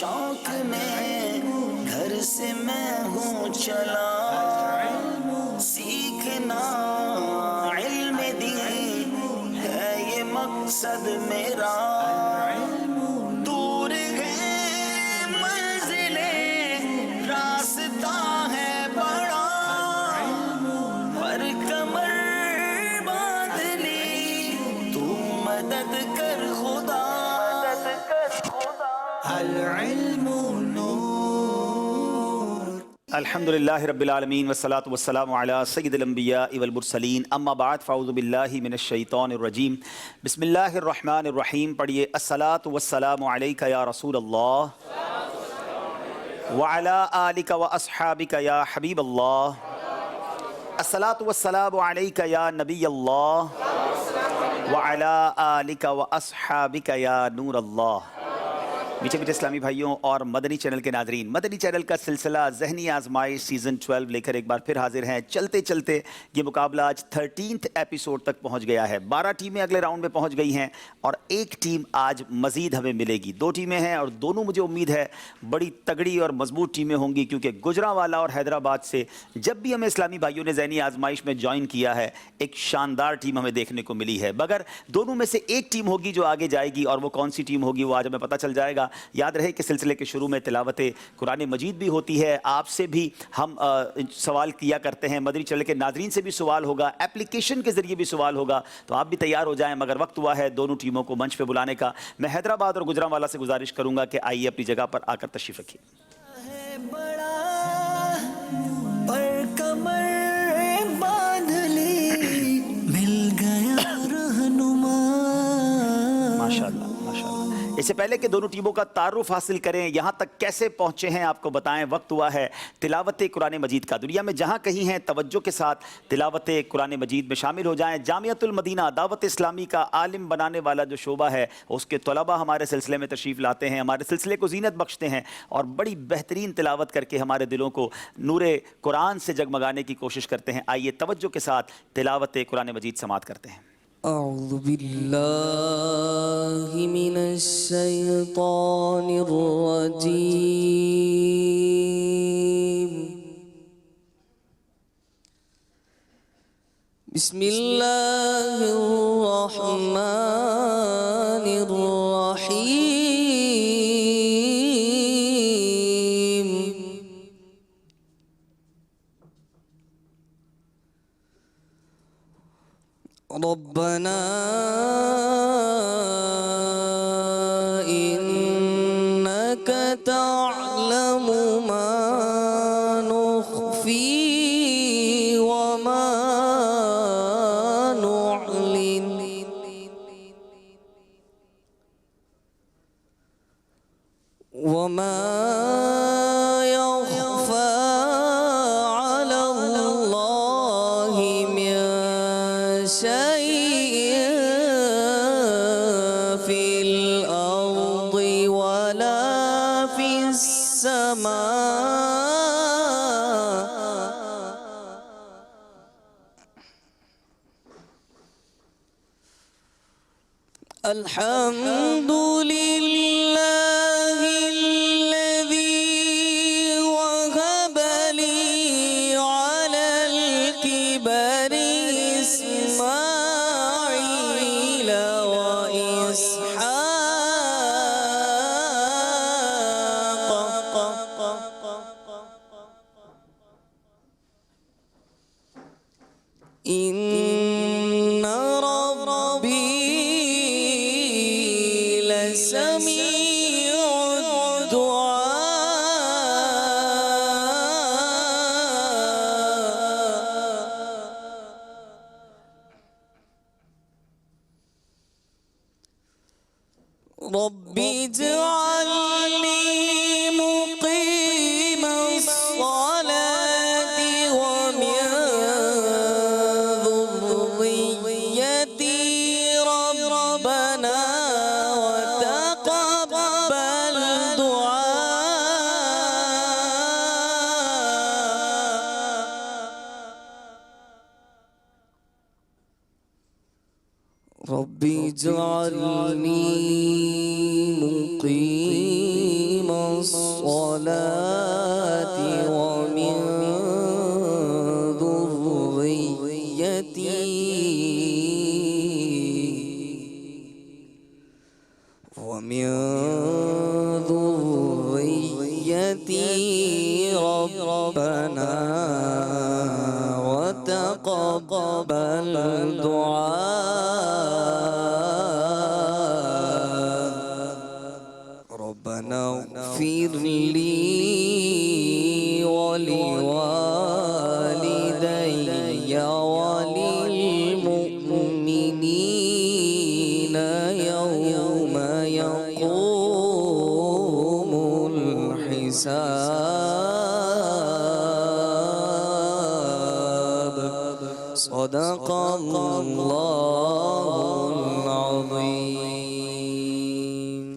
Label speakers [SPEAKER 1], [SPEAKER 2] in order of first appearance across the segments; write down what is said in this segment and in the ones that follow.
[SPEAKER 1] شوق میں گھر سے میں ہوں چلا، سیکھنا علم دین ہے یہ مقصد میرا، دور ہے منزلیں راستہ ہے بڑا، پر کمر باندھ لی تو مدد کر خدا، العلم
[SPEAKER 2] الحمدللہ رب العالمین والصلاة والسلام علی سید الانبیاء والمرسلین، اما بعد فاعوذ باللہ من الشیطان الرجیم، بسم اللہ الرحمن الرحیم۔ پڑھیے الصلاة والسلام علیک یا رسول اللہ وعلی آلک واصحابک یا حبیب اللہ، الصلاة والسلام علیک یا نبی اللہ وعلی آلک واصحابک یا نور اللہ۔ میٹھے میٹھے اسلامی بھائیوں اور مدنی چینل کے ناظرین، مدنی چینل کا سلسلہ ذہنی آزمائش سیزن 12 لے کر ایک بار پھر حاضر ہیں۔ چلتے چلتے یہ مقابلہ آج 13th ایپیسوڈ تک پہنچ گیا ہے۔ 12 ٹیمیں اگلے راؤنڈ میں پہنچ گئی ہیں اور ایک ٹیم آج مزید ہمیں ملے گی۔ 2 ٹیمیں ہیں اور دونوں مجھے امید ہے بڑی تگڑی اور مضبوط ٹیمیں ہوں گی، کیونکہ گجرانوالہ اور حیدرآباد سے جب بھی ہمیں اسلامی بھائیوں نے ذہنی آزمائش میں جوائن کیا ہے ایک شاندار ٹیم ہمیں دیکھنے کو ملی ہے، مگر دونوں میں سے ایک ٹیم ہوگی جو آگے جائے گی، اور وہ کون سی ٹیم ہوگی وہ آج ہمیں پتہ چل جائے گا۔ یاد رہے کہ سلسلے کے شروع میں تلاوت قرآن مجید بھی ہوتی ہے، آپ سے بھی ہم سوال کیا کرتے ہیں، مدنی چینل کے ناظرین سے بھی سوال ہوگا، اپلیکیشن کے ذریعے بھی سوال ہوگا، تو آپ بھی تیار ہو جائیں۔ مگر وقت ہوا ہے دونوں ٹیموں کو منچ پہ بلانے کا۔ میں حیدرآباد اور گجرانوالہ سے گزارش کروں گا کہ آئیے اپنی جگہ پر آ کر تشریف رکھیے۔ ماشاءاللہ ماشاءاللہ۔ اس سے پہلے کہ دونوں ٹیموں کا تعارف حاصل کریں، یہاں تک کیسے پہنچے ہیں آپ کو بتائیں، وقت ہوا ہے تلاوت قرآن مجید کا۔ دنیا میں جہاں کہیں ہیں توجہ کے ساتھ تلاوت قرآن مجید میں شامل ہو جائیں۔ جامعۃ المدینہ دعوت اسلامی کا عالم بنانے والا جو شعبہ ہے، اس کے طلباء ہمارے سلسلے میں تشریف لاتے ہیں، ہمارے سلسلے کو زینت بخشتے ہیں اور بڑی بہترین تلاوت کر کے ہمارے دلوں کو نور قرآن سے جگمگانے کی کوشش کرتے ہیں۔ آئیے توجہ کے ساتھ تلاوت قرآن مجید سماعت کرتے ہیں۔
[SPEAKER 3] اعوذ باللہ من الشیطان الرجیم، بسم اللہ الرحمن الرحیم، ربنا انك تعلم ما نخفي وما نعلن وما الحمد لله الذي وهب لي على الكبر إسماعيل وإسحاق إن ربي سميع الدعاء رب اجعلني مقيم الصلاة ومن ذريتي ربنا رب اجعلني مقيم صلاتي ومن ذريتي ومن ذريتي ربنا وتقبل دعاء ربنا اغفر لي ولوالدي وللمؤمنين يوم يقوم الحساب صدق الله العظيم.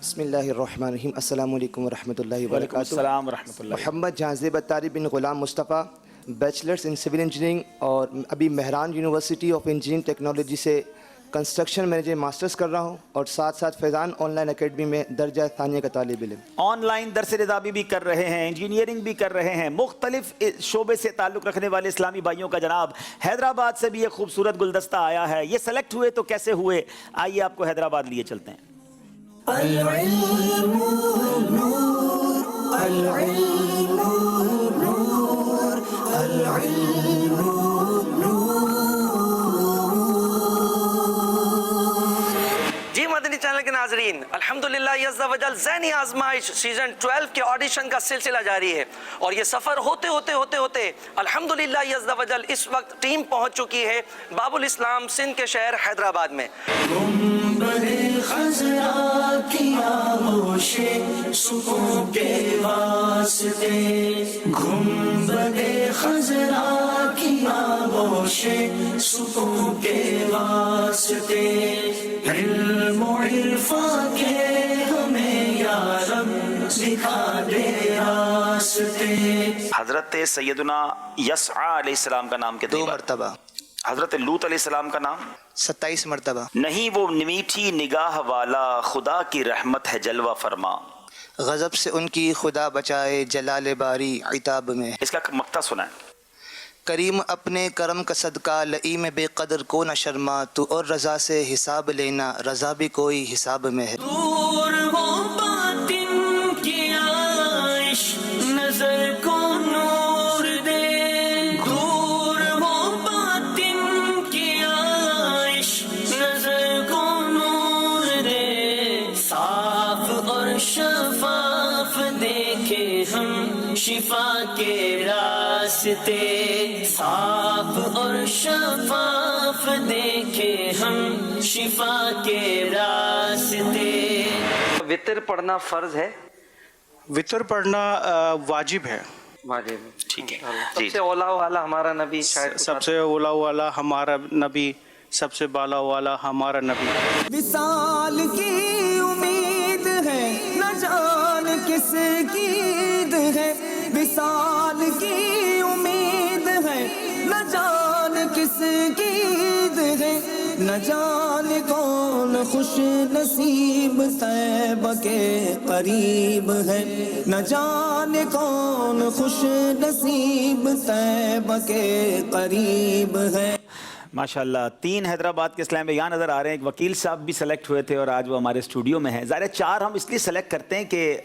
[SPEAKER 4] بسم اللہ الرحمن الرحیم. السلام علیکم ورحمۃ اللہ
[SPEAKER 2] وعلیکم
[SPEAKER 4] وبرکاتہ.
[SPEAKER 2] السلام ورحمۃ اللہ.
[SPEAKER 4] محمد جہانزیب اتاری بن Ghulam Mustafa, bachelors in civil engineering, اور ابھی Mehran university of engineering technology سے کنسٹرکشن مینیجر ماسٹرز کر رہا ہوں, اور ساتھ ساتھ فیضان آن لائن اکیڈمی میں درجہ ثانیہ کا طالب علم.
[SPEAKER 2] آن لائن درس نظامی بھی کر رہے ہیں, انجینئرنگ بھی کر رہے ہیں, مختلف شعبے سے تعلق رکھنے والے اسلامی بھائیوں کا جناب حیدرآباد سے بھی ایک خوبصورت گلدستہ آیا ہے. یہ سلیکٹ ہوئے تو کیسے ہوئے, آئیے آپ کو حیدرآباد لیے چلتے ہیں.
[SPEAKER 1] العلم نور العلم نور العلم
[SPEAKER 5] جی مدنی چینل کے ناظرین, الحمدللہ عز و جل ذہنی آزمائش سیزن 12 کے آڈیشن کا سلسلہ جاری ہے, اور یہ سفر ہوتے الحمدللہ عز و جل اس وقت ٹیم پہنچ چکی ہے باب الاسلام سندھ کے شہر حیدرآباد میں.
[SPEAKER 1] گنبد خضرا کی آغوش سکون کے واسطے, گنبد خضرا کی آغوش سکون کے واسطے, علم و عرفان کے ہمیں یا رب دکھا دے راستے.
[SPEAKER 2] حضرت سیدنا یسعیٰ علیہ السلام کا نام کتنی
[SPEAKER 4] 2
[SPEAKER 2] بار؟
[SPEAKER 4] مرتبہ.
[SPEAKER 2] حضرت لوط علیہ السلام کا نام
[SPEAKER 4] 27 مرتبہ.
[SPEAKER 2] نہیں وہ میٹھی نگاہ والا خدا کی رحمت ہے جلوہ فرما,
[SPEAKER 4] غضب سے ان کی خدا بچائے جلال باری عتاب میں.
[SPEAKER 2] اس کا مقطع سنا ہے.
[SPEAKER 4] کریم اپنے کرم کا صدقہ لئیم بے قدر کو نہ شرما, تو اور رضا سے حساب لینا رضا بھی کوئی حساب میں ہے.
[SPEAKER 1] دور ہو باطن کی عائش نظر کو نور دے, دور ہو باطن کی عائش نظر کو نور دے, صاف اور شفاف دیکھے ہم شفا کے راستے, صاف اور شفاف دیکھے ہم شفا کے راستے.
[SPEAKER 5] وطر پڑھنا فرض ہے؟
[SPEAKER 6] وطر پڑھنا واجب ہے.
[SPEAKER 5] واجب.
[SPEAKER 2] ٹھیک ہے.
[SPEAKER 5] سب سے اولا والا ہمارا نبی, شاید
[SPEAKER 6] سب سے اولا والا ہمارا نبی, سب سے بالا والا ہمارا نبی.
[SPEAKER 1] وصال کی امید ہے نہ جان کس کی عید ہے, وصال کی امید ہے نہ جان کس کی عید ہے, نہ جان کون خوش نصیب طیبہ کے قریب ہے, نہ جان کون خوش نصیب طیبہ کے قریب ہے.
[SPEAKER 2] ماشاءاللہ 3 حیدرآباد کے اسلام میں یہاں نظر آ رہے ہیں. ایک وکیل صاحب بھی سلیکٹ ہوئے تھے اور آج وہ ہمارے اسٹوڈیو میں ہیں. ظاہر 4 ہم اس لیے سلیکٹ کرتے ہیں کہ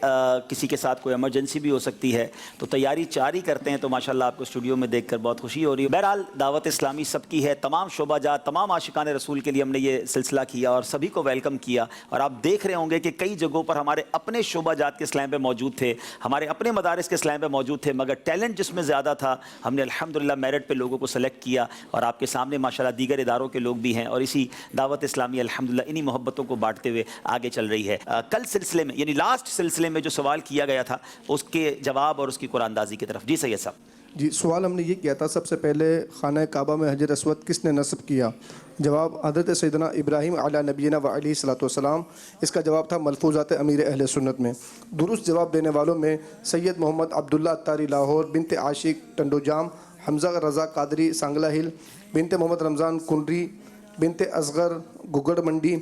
[SPEAKER 2] کسی کے ساتھ کوئی ایمرجنسی بھی ہو سکتی ہے, تو تیاری 4 ہی کرتے ہیں. تو ماشاءاللہ آپ کو اسٹوڈیو میں دیکھ کر بہت خوشی ہو رہی ہے. بہرحال دعوت اسلامی سب کی ہے, تمام شعبہ جات, تمام عاشقان رسول کے لیے ہم نے یہ سلسلہ کیا اور سبھی کو ویلکم کیا. اور آپ دیکھ رہے ہوں گے کہ کئی جگہوں پر ہمارے اپنے شعبہ جات کے اسلام پہ موجود تھے, ہمارے اپنے مدارس کے اسلام پہ موجود تھے, مگر ٹیلنٹ جس میں زیادہ تھا ہم نے الحمدللہ میرٹ پہ لوگوں کو سلیکٹ کیا. اور آپ کے سامنے ماشاءاللہ دیگر اداروں کے لوگ بھی ہیں, اور اسی دعوت اسلامی الحمدللہ انہی محبتوں کو بانٹتے ہوئے آگے چل رہی ہے. کل سلسلے میں یعنی لاسٹ سلسلے میں جو سوال کیا گیا تھا اس کے جواب اور اس کی قرآن اندازی کی طرف. جی سید صاحب.
[SPEAKER 7] جی سوال ہم نے یہ کیا تھا, سب سے پہلے خانہ کعبہ میں حجر اسود کس نے نصب کیا؟ جواب حضرت سیدنا ابراہیم علی نبینا و علیہ الصلوۃ والسلام. اس کا جواب تھا ملفوظات امیر اہل سنت میں. درست جواب دینے والوں میں سید محمد عبداللہ اتاری لاہور, بنت عاشق ٹنڈو جام, حمزہ رضا قادری سانگلہ ہل, بنت محمد رمضان کنڈری, بنت اصغر گگڑ منڈی,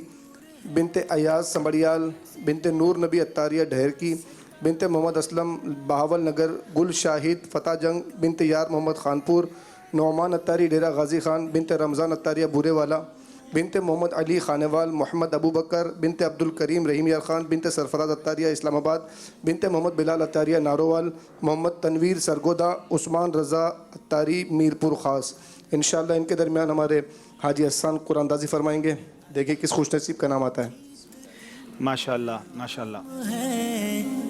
[SPEAKER 7] بنت ایاز سمبڑیال, بنت نور نبی اتاریہ ڈھیر کی, بنت محمد اسلم بہاول نگر گل شاہد فتح جنگ, بنت یار محمد خانپور, نعمان اتاری ڈیرہ غازی خان, بنت رمضان اتاریہ بورے والا, بنت محمد علی خانوال محمد ابو بکر, بنت عبد الکریم رحیم یار خان, بنت سرفراز اتاریہ اسلام آباد, بنت محمد بلال اتاریہ ناروال, محمد تنویر سرگودا, عثمان رضا اتاری میرپور خاص. انشاءاللہ ان کے درمیان ہمارے حاجی حسان قرآن اندازی فرمائیں گے. دیکھیں کس خوش نصیب کا نام آتا ہے.
[SPEAKER 2] ماشاءاللہ ماشاءاللہ.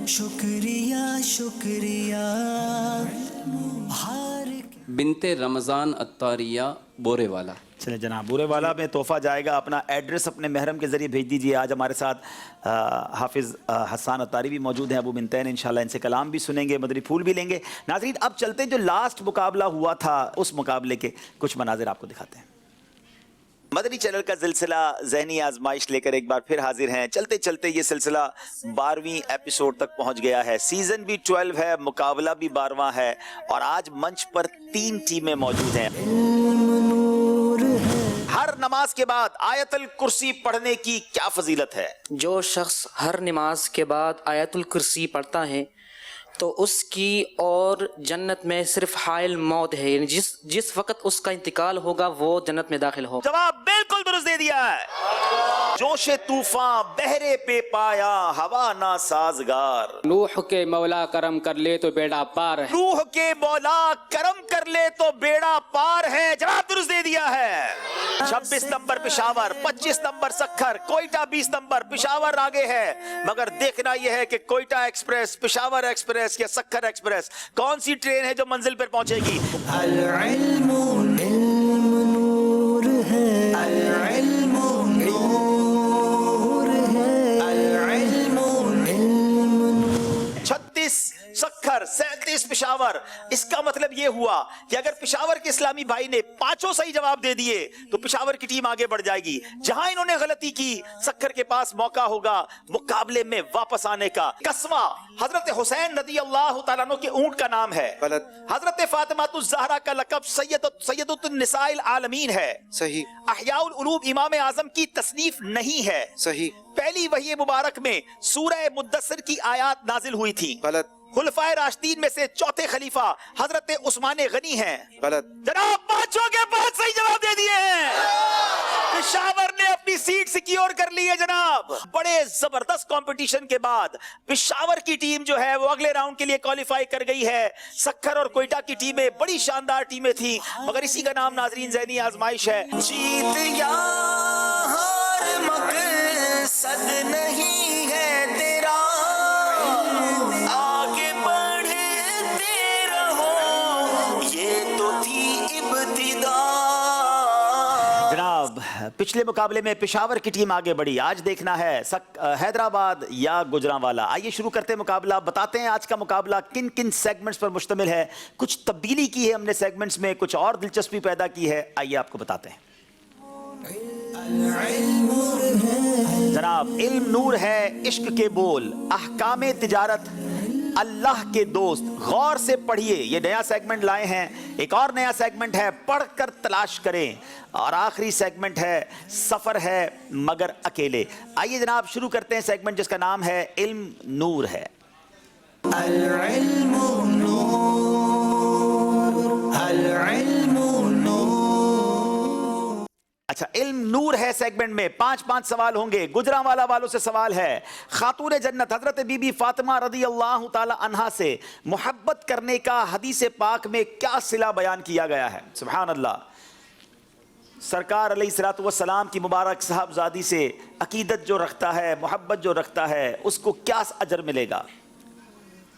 [SPEAKER 1] شکریہ شکریہ.
[SPEAKER 8] بنت رمضان اتاریہ بورے والا.
[SPEAKER 2] چلیں جناب, بورے والا میں تحفہ جائے گا. اپنا ایڈریس اپنے محرم کے ذریعے بھیج دیجیے. آج ہمارے ساتھ حافظ حسان اتاری بھی موجود ہیں, ابو بنتین, انشاءاللہ ان سے کلام بھی سنیں گے, مدری پھول بھی لیں گے. ناظرین اب چلتے ہیں جو لاسٹ مقابلہ ہوا تھا اس مقابلے کے کچھ مناظر آپ کو دکھاتے ہیں. مدنی چینل کا سلسلہ ذہنی آزمائش لے کر ایک بار پھر حاضر ہیں. چلتے چلتے یہ سلسلہ 12ویں ایپیسوڈ تک پہنچ گیا ہے. سیزن بھی 12 ہے, مقابلہ بھی 12واں ہے, اور آج منچ پر 3 ٹیمیں موجود ہیں. ہر نماز کے بعد آیت الکرسی پڑھنے کی کیا فضیلت ہے؟
[SPEAKER 9] جو شخص ہر نماز کے بعد آیت الکرسی پڑھتا ہے تو اس کی اور جنت میں صرف حائل موت ہے، یعنی جس وقت اس کا انتقال ہوگا وہ جنت میں داخل ہو.
[SPEAKER 2] جواب بالکل درست دے دیا ہے. جوش طوفان بہرے پہ پایا ہوا نہ سازگار.
[SPEAKER 10] نوح کے مولا کرم کر لے تو بیڑا پار ہے.
[SPEAKER 2] روح کے مولا کرم کر لے تو بیڑا پار ہے. جواب درست دے دیا ہے. 26 number Peshawar, 25 number Sukkur, Quetta 20 number. Peshawar آگے ہے مگر دیکھنا یہ ہے کہ کوئٹہ ایکسپریس، پشاور ایکسپریس یا سکھر ایکسپریس کون سی ٹرین ہے جو منزل پر پہنچے گی.
[SPEAKER 1] العلم نور ہے، العلم نور ہے، العلم
[SPEAKER 2] 36 سکھر، 37 پشاور. اس کا مطلب یہ ہوا کہ اگر پشاور کے اسلامی بھائی نے 5 صحیح جواب دے دیے تو پشاور کی ٹیم آگے بڑھ جائے گی. جہاں انہوں نے غلطی کی سکھر کے پاس موقع ہوگا مقابلے میں واپس آنے کا. قسمہ حضرت حسین رضی اللہ تعالیٰ عنہ کے اونٹ کا نام ہے. حضرت فاطمہ الزہرا کا لقب سیدۃ النساء العالمین ہے.
[SPEAKER 11] صحیح.
[SPEAKER 2] احیاء العلوم امام اعظم کی تصنیف نہیں ہے.
[SPEAKER 11] صحیح.
[SPEAKER 2] پہلی وحی مبارک میں سورہ مدثر کی آیات نازل ہوئی تھی.
[SPEAKER 11] غلط.
[SPEAKER 2] خلفائے راشدین میں سے چوتھے خلیفہ حضرت عثمان غنی ہیں.
[SPEAKER 11] غلط.
[SPEAKER 2] جناب 5 کے 5 صحیح جواب دے دیے ہیں. پشاور نے اپنی سیٹ سیکیور کر لی ہے جناب. بڑے زبردست کمپٹیشن کے بعد پشاور کی ٹیم جو ہے وہ اگلے راؤنڈ کے لیے کوالیفائی کر گئی ہے. سکھر اور کوئٹہ کی ٹیمیں بڑی شاندار ٹیمیں تھیں مگر اسی کا نام ناظرین ذہنی آزمائش ہے.
[SPEAKER 1] جیت یا ہار مقصد نہیں ہے تیرا، آگے بڑھتے رہو یہ تو تھی ابتدا.
[SPEAKER 2] جناب پچھلے مقابلے میں پشاور کی ٹیم آگے بڑھی. آج دیکھنا ہے حیدرآباد یا گجرانوالا. آئیے شروع کرتے ہیں مقابلہ. بتاتے ہیں آج کا مقابلہ کن کن سیگمنٹس پر مشتمل ہے. کچھ تبدیلی کی ہے ہم نے سیگمنٹس میں, کچھ اور دلچسپی پیدا کی ہے. آئیے آپ کو بتاتے ہیں. جناب علم نور ہے، عشق کے بول، احکام تجارت، اللہ کے دوست. غور سے پڑھیے. یہ نیا سیگمنٹ لائے ہیں. ایک اور نیا سیگمنٹ ہے پڑھ کر تلاش کریں, اور آخری سیگمنٹ ہے سفر ہے مگر اکیلے. آئیے جناب شروع کرتے ہیں سیگمنٹ جس کا نام ہے علم نور ہے.
[SPEAKER 1] العلم نور، العلم نور.
[SPEAKER 2] اچھا علم نور ہے سیگمنٹ میں 5 سوال ہوں گے. گجرانوالا والوں سے سوال ہے خاتون جنت حضرت بی بی فاطمہ رضی اللہ تعالی عنہا سے محبت کرنے کا حدیث پاک میں کیا صلہ بیان کیا گیا ہے؟ سبحان اللہ. سرکار علیہ الصلوۃ والسلام کی مبارک صاحبزادی سے عقیدت جو رکھتا ہے، محبت جو رکھتا ہے, اس کو کیا اجر ملے گا؟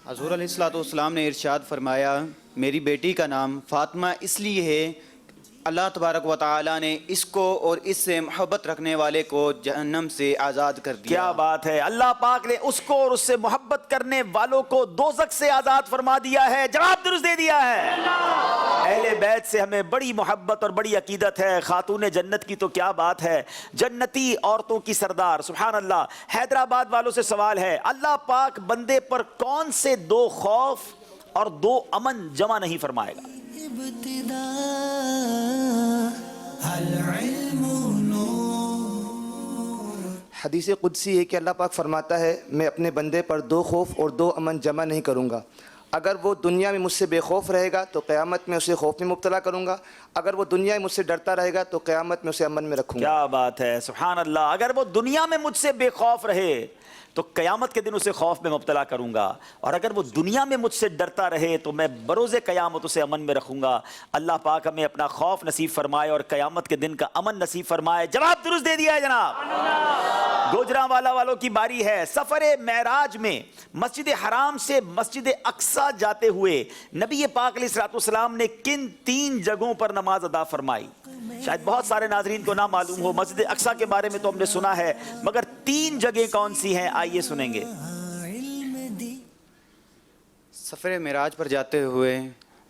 [SPEAKER 11] حضور علیہ الصلوۃ والسلام نے ارشاد فرمایا میری بیٹی کا نام فاطمہ اس لیے ہے اللہ تبارک و تعالیٰ نے اس کو اور اس سے محبت رکھنے والے کو جہنم سے آزاد کر دیا.
[SPEAKER 2] کیا بات ہے. اللہ پاک نے اس کو اور اس سے محبت کرنے والوں کو دوزخ سے آزاد فرما دیا ہے. جواب درست دے دیا ہے. اہل بیت سے ہمیں بڑی محبت اور بڑی عقیدت ہے. خاتون جنت کی تو کیا بات ہے, جنتی عورتوں کی سردار. سبحان اللہ. حیدرآباد والوں سے سوال ہے اللہ پاک بندے پر کون سے 2 خوف اور 2 امن جمع نہیں فرمائے گا؟
[SPEAKER 1] ابتدا العلم نور.
[SPEAKER 4] حدیث قدسی ہے کہ اللہ پاک فرماتا ہے میں اپنے بندے پر 2 خوف اور 2 امن جمع نہیں کروں گا. اگر وہ دنیا میں مجھ سے بے خوف رہے گا تو قیامت میں اسے خوف میں مبتلا کروں گا. اگر وہ دنیا میں مجھ سے ڈرتا رہے گا تو قیامت میں اسے امن میں رکھوں گا.
[SPEAKER 2] کیا بات ہے. سبحان اللہ. اگر وہ دنیا میں مجھ سے بے خوف رہے تو قیامت کے دن اسے خوف میں مبتلا کروں گا, اور اگر وہ دنیا میں مجھ سے ڈرتا رہے تو میں بروز قیامت اسے امن میں رکھوں گا. اللہ پاک ہمیں اپنا خوف نصیب فرمائے اور قیامت کے دن کا امن نصیب فرمائے. جواب درست دے دیا ہے جناب. گوجرانوالا والوں کی باری ہے. سفر معراج میں مسجد حرام سے مسجد اقصی جاتے ہوئے نبی پاک علیہ الصلوۃ والسلام نے کن 3 جگہوں پر نماز ادا فرمائی؟ شاید بہت سارے ناظرین کو نہ معلوم ہو. مسجد اقصی کے بارے میں تو ہم نے سنا ہے مگر 3 جگہیں کون سی ہیں آئیے سنیں گے.
[SPEAKER 11] سفر معراج پر جاتے ہوئے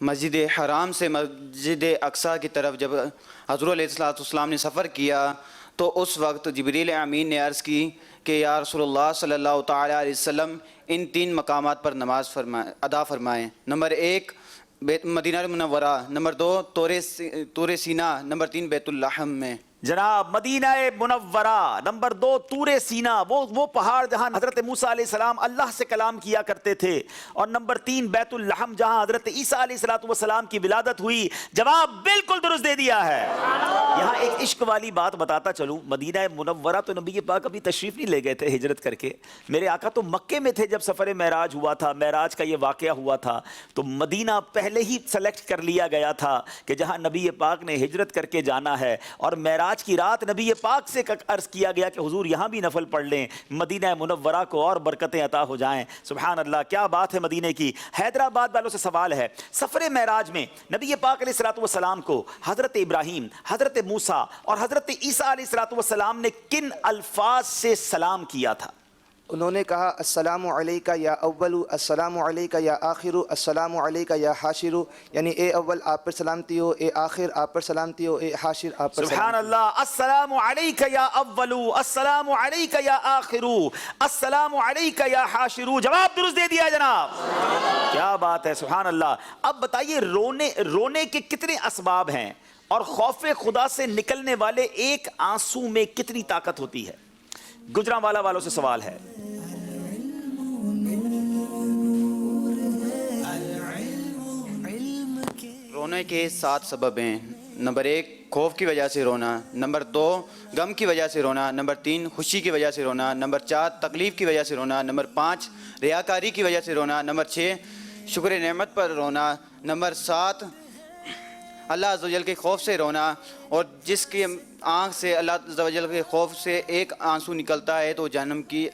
[SPEAKER 11] مسجد حرام سے مسجد اقصیٰ کی طرف جب حضور علیہ السلام نے سفر کیا تو اس وقت جبریل امین نے عرض کی کہ یا رسول اللہ صلی اللہ تعالیٰ علیہ وسلم ان 3 مقامات پر نماز ادا فرمائیں. نمبر 1 مدینہ منورہ، نمبر 2 طور سینا، نمبر 3 بیت اللحم میں.
[SPEAKER 2] جناب مدینہ منورہ، نمبر 2 طور سینا، وہ پہاڑ جہاں حضرت موسیٰ علیہ السلام اللہ سے کلام کیا کرتے تھے، اور نمبر 3 بیت اللحم جہاں حضرت عیسیٰ علیہ السلام کی ولادت ہوئی. جواب بالکل درست دے دیا ہے. یہاں ایک عشق والی بات بتاتا چلوں، مدینہ منورہ تو نبی پاک ابھی تشریف نہیں لے گئے تھے ہجرت کر کے، میرے آقا تو مکے میں تھے جب سفر معراج ہوا تھا، معراج کا یہ واقعہ ہوا تھا. تو مدینہ پہلے ہی سلیکٹ کر لیا گیا تھا کہ جہاں نبی پاک نے ہجرت کر کے جانا ہے، اور معراج کی رات نبی پاک سے عرض کیا گیا کہ حضور یہاں بھی نفل پڑھ لیں، مدینہ منورہ کو اور برکتیں عطا ہو جائیں. سبحان اللہ، کیا بات ہے مدینے کی. حیدرآباد والوں سے سوال ہے، سفر معراج میں نبی پاک علیہ السلام کو حضرت ابراہیم، حضرت موسیٰ اور حضرت عیسیٰ علیہ السلام نے کن الفاظ سے سلام کیا تھا؟
[SPEAKER 4] انہوں نے کہا السلام علیکہ یا اول، السلام علیکہ یا آخر، السلام علیکہ یا حاشر، یعنی اے اول آپ پر سلامتی ہو، اے آخر آپ پر سلامتی ہو، اے حاشر آپ پر سلامتی ہو.
[SPEAKER 2] سبحان اللہ. السلام علیکہ یا اول، السلام علیکہ یا آخر، السلام علیکہ یا حاشر. جواب درست دے دیا جناب. کیا بات ہے، سبحان اللہ. اب بتائیے رونے کے کتنے اسباب ہیں اور خوف خدا سے نکلنے والے ایک آنسو میں کتنی طاقت ہوتی ہے؟ گجرانوالہ والوں سے سوال ہے.
[SPEAKER 11] رونے کے 7 سبب ہیں. نمبر 1 خوف کی وجہ سے رونا، نمبر 2 غم کی وجہ سے رونا، نمبر 3 خوشی کی وجہ سے رونا، نمبر 4 تکلیف کی وجہ سے رونا، نمبر 5 ریاکاری کی وجہ سے رونا، نمبر 6 شکر نعمت پر رونا، نمبر 7 اللہ عز و جل کے خوف سے رونا. اور جس کی آنکھ سے اللہ عز و جل کے خوف سے ایک آنسو نکلتا ہے تو جہنم کی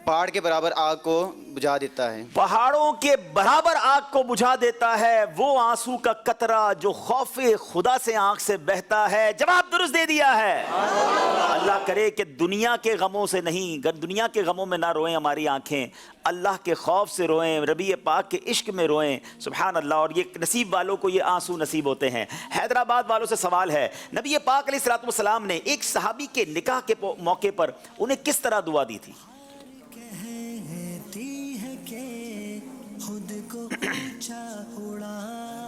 [SPEAKER 11] پہاڑ کے برابر آگ کو بجھا دیتا ہے.
[SPEAKER 2] پہاڑوں کے برابر آگ کو بجھا دیتا ہے وہ آنسو کا قطرہ جو خوف خدا سے آنکھ سے بہتا ہے. جواب درست دے دیا ہے. اللہ کرے کہ دنیا کے غموں سے نہیں، دنیا کے غموں میں نہ روئیں ہماری آنکھیں، اللہ کے خوف سے روئیں، نبی پاک کے عشق میں روئیں. سبحان اللہ. اور یہ نصیب والوں کو یہ آنسو نصیب ہوتے ہیں. حیدرآباد والوں سے سوال ہے، نبی پاک علیہ السلام نے ایک صحابی کے نکاح کے موقع پر انہیں کس طرح دعا دی تھی؟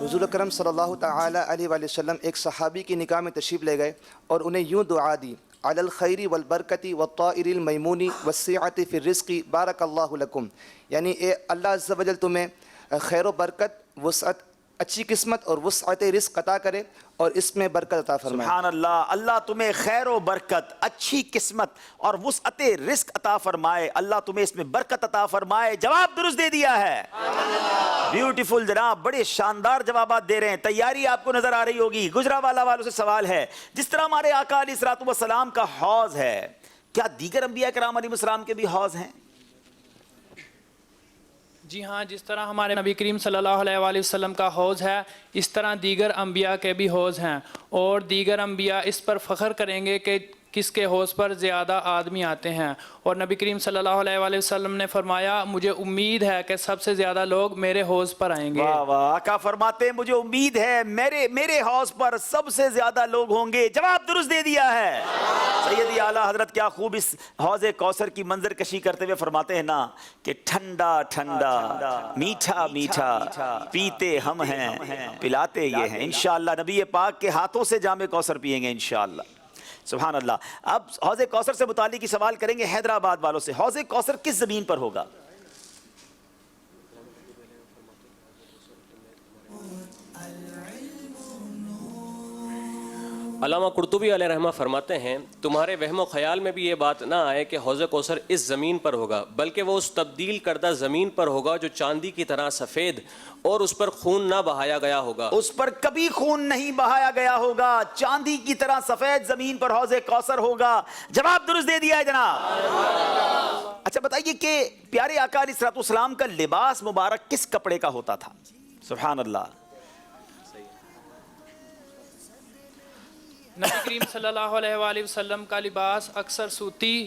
[SPEAKER 4] حضور اکرم صلی اللہ تعالی علیہ وآلہ وسلم ایک صحابی کی نکاح میں تشریف لے گئے اور انہیں یوں دعا دی، علی الخیر والبرکت والطائر المیمون والسعۃ فی الرزق بارک اللہ لکم، یعنی اے اللہ عز و جل تمہیں خیر و برکت، وسعت، اچھی قسمت اور وسعت رزق عطا کرے اور اس میں برکت عطا فرمائے.
[SPEAKER 2] سبحان اللہ. اللہ تمہیں خیر و برکت، اچھی قسمت اور وسعت رزق عطا فرمائے، اللہ تمہیں اس میں برکت عطا فرمائے. جواب درست دے دیا ہے. بیوٹیفل جناب، بڑے شاندار جوابات دے رہے ہیں. تیاری آپ کو نظر آ رہی ہوگی. گجرانوالہ والوں سے سوال ہے، جس طرح ہمارے آقا علیہ السلام کا حوض ہے، کیا دیگر انبیاء کرام علیہ السلام کے بھی حوض ہیں؟
[SPEAKER 12] جی ہاں، جس طرح ہمارے نبی کریم صلی اللہ علیہ وآلہ وسلم کا حوض ہے، اس طرح دیگر انبیاء کے بھی حوض ہیں، اور دیگر انبیاء اس پر فخر کریں گے کہ کس کے حوض پر زیادہ آدمی آتے ہیں. اور نبی کریم صلی اللہ علیہ وآلہ وسلم نے فرمایا، مجھے امید ہے کہ سب سے زیادہ لوگ میرے حوض پر آئیں گے.
[SPEAKER 2] واہ واہ. آقا فرماتے ہیں مجھے امید ہے میرے حوض پر سب سے زیادہ لوگ ہوں گے. جواب درست دے دیا ہے. سیدی اعلیٰ حضرت کیا خوب اس حوض کوثر کی منظر کشی کرتے ہوئے فرماتے ہیں نا کہ ٹھنڈا ٹھنڈا میٹھا میٹھا پیتے ہم ہیں پلاتے یہ ہیں. انشاءاللہ نبی پاک کے ہاتھوں سے جام کوثر پیئیں گے انشاءاللہ. سبحان اللہ. اب حوض کوثر سے متعلق کی سوال کریں گے حیدرآباد والوں سے. حوض کوثر کس زمین پر ہوگا؟
[SPEAKER 13] علامہ قرطبی علیہ رحمہ فرماتے ہیں، تمہارے وہم و خیال میں بھی یہ بات نہ آئے کہ حوض کوثر اس زمین پر ہوگا، بلکہ وہ اس تبدیل کردہ زمین پر ہوگا جو چاندی کی طرح سفید اور اس پر خون نہ بہایا گیا ہوگا.
[SPEAKER 2] اس پر کبھی خون نہیں بہایا گیا ہوگا. چاندی کی طرح سفید زمین پر حوض کوثر ہوگا. جواب درست دے دیا ہے جناب. اچھا بتائیے کہ پیارے آقا علیہ السلام کا لباس مبارک کس کپڑے کا ہوتا تھا؟ سبحان اللہ.
[SPEAKER 12] نبی کریم صلی اللہ علیہ وآلہ وسلم کا لباس اکثر سوتی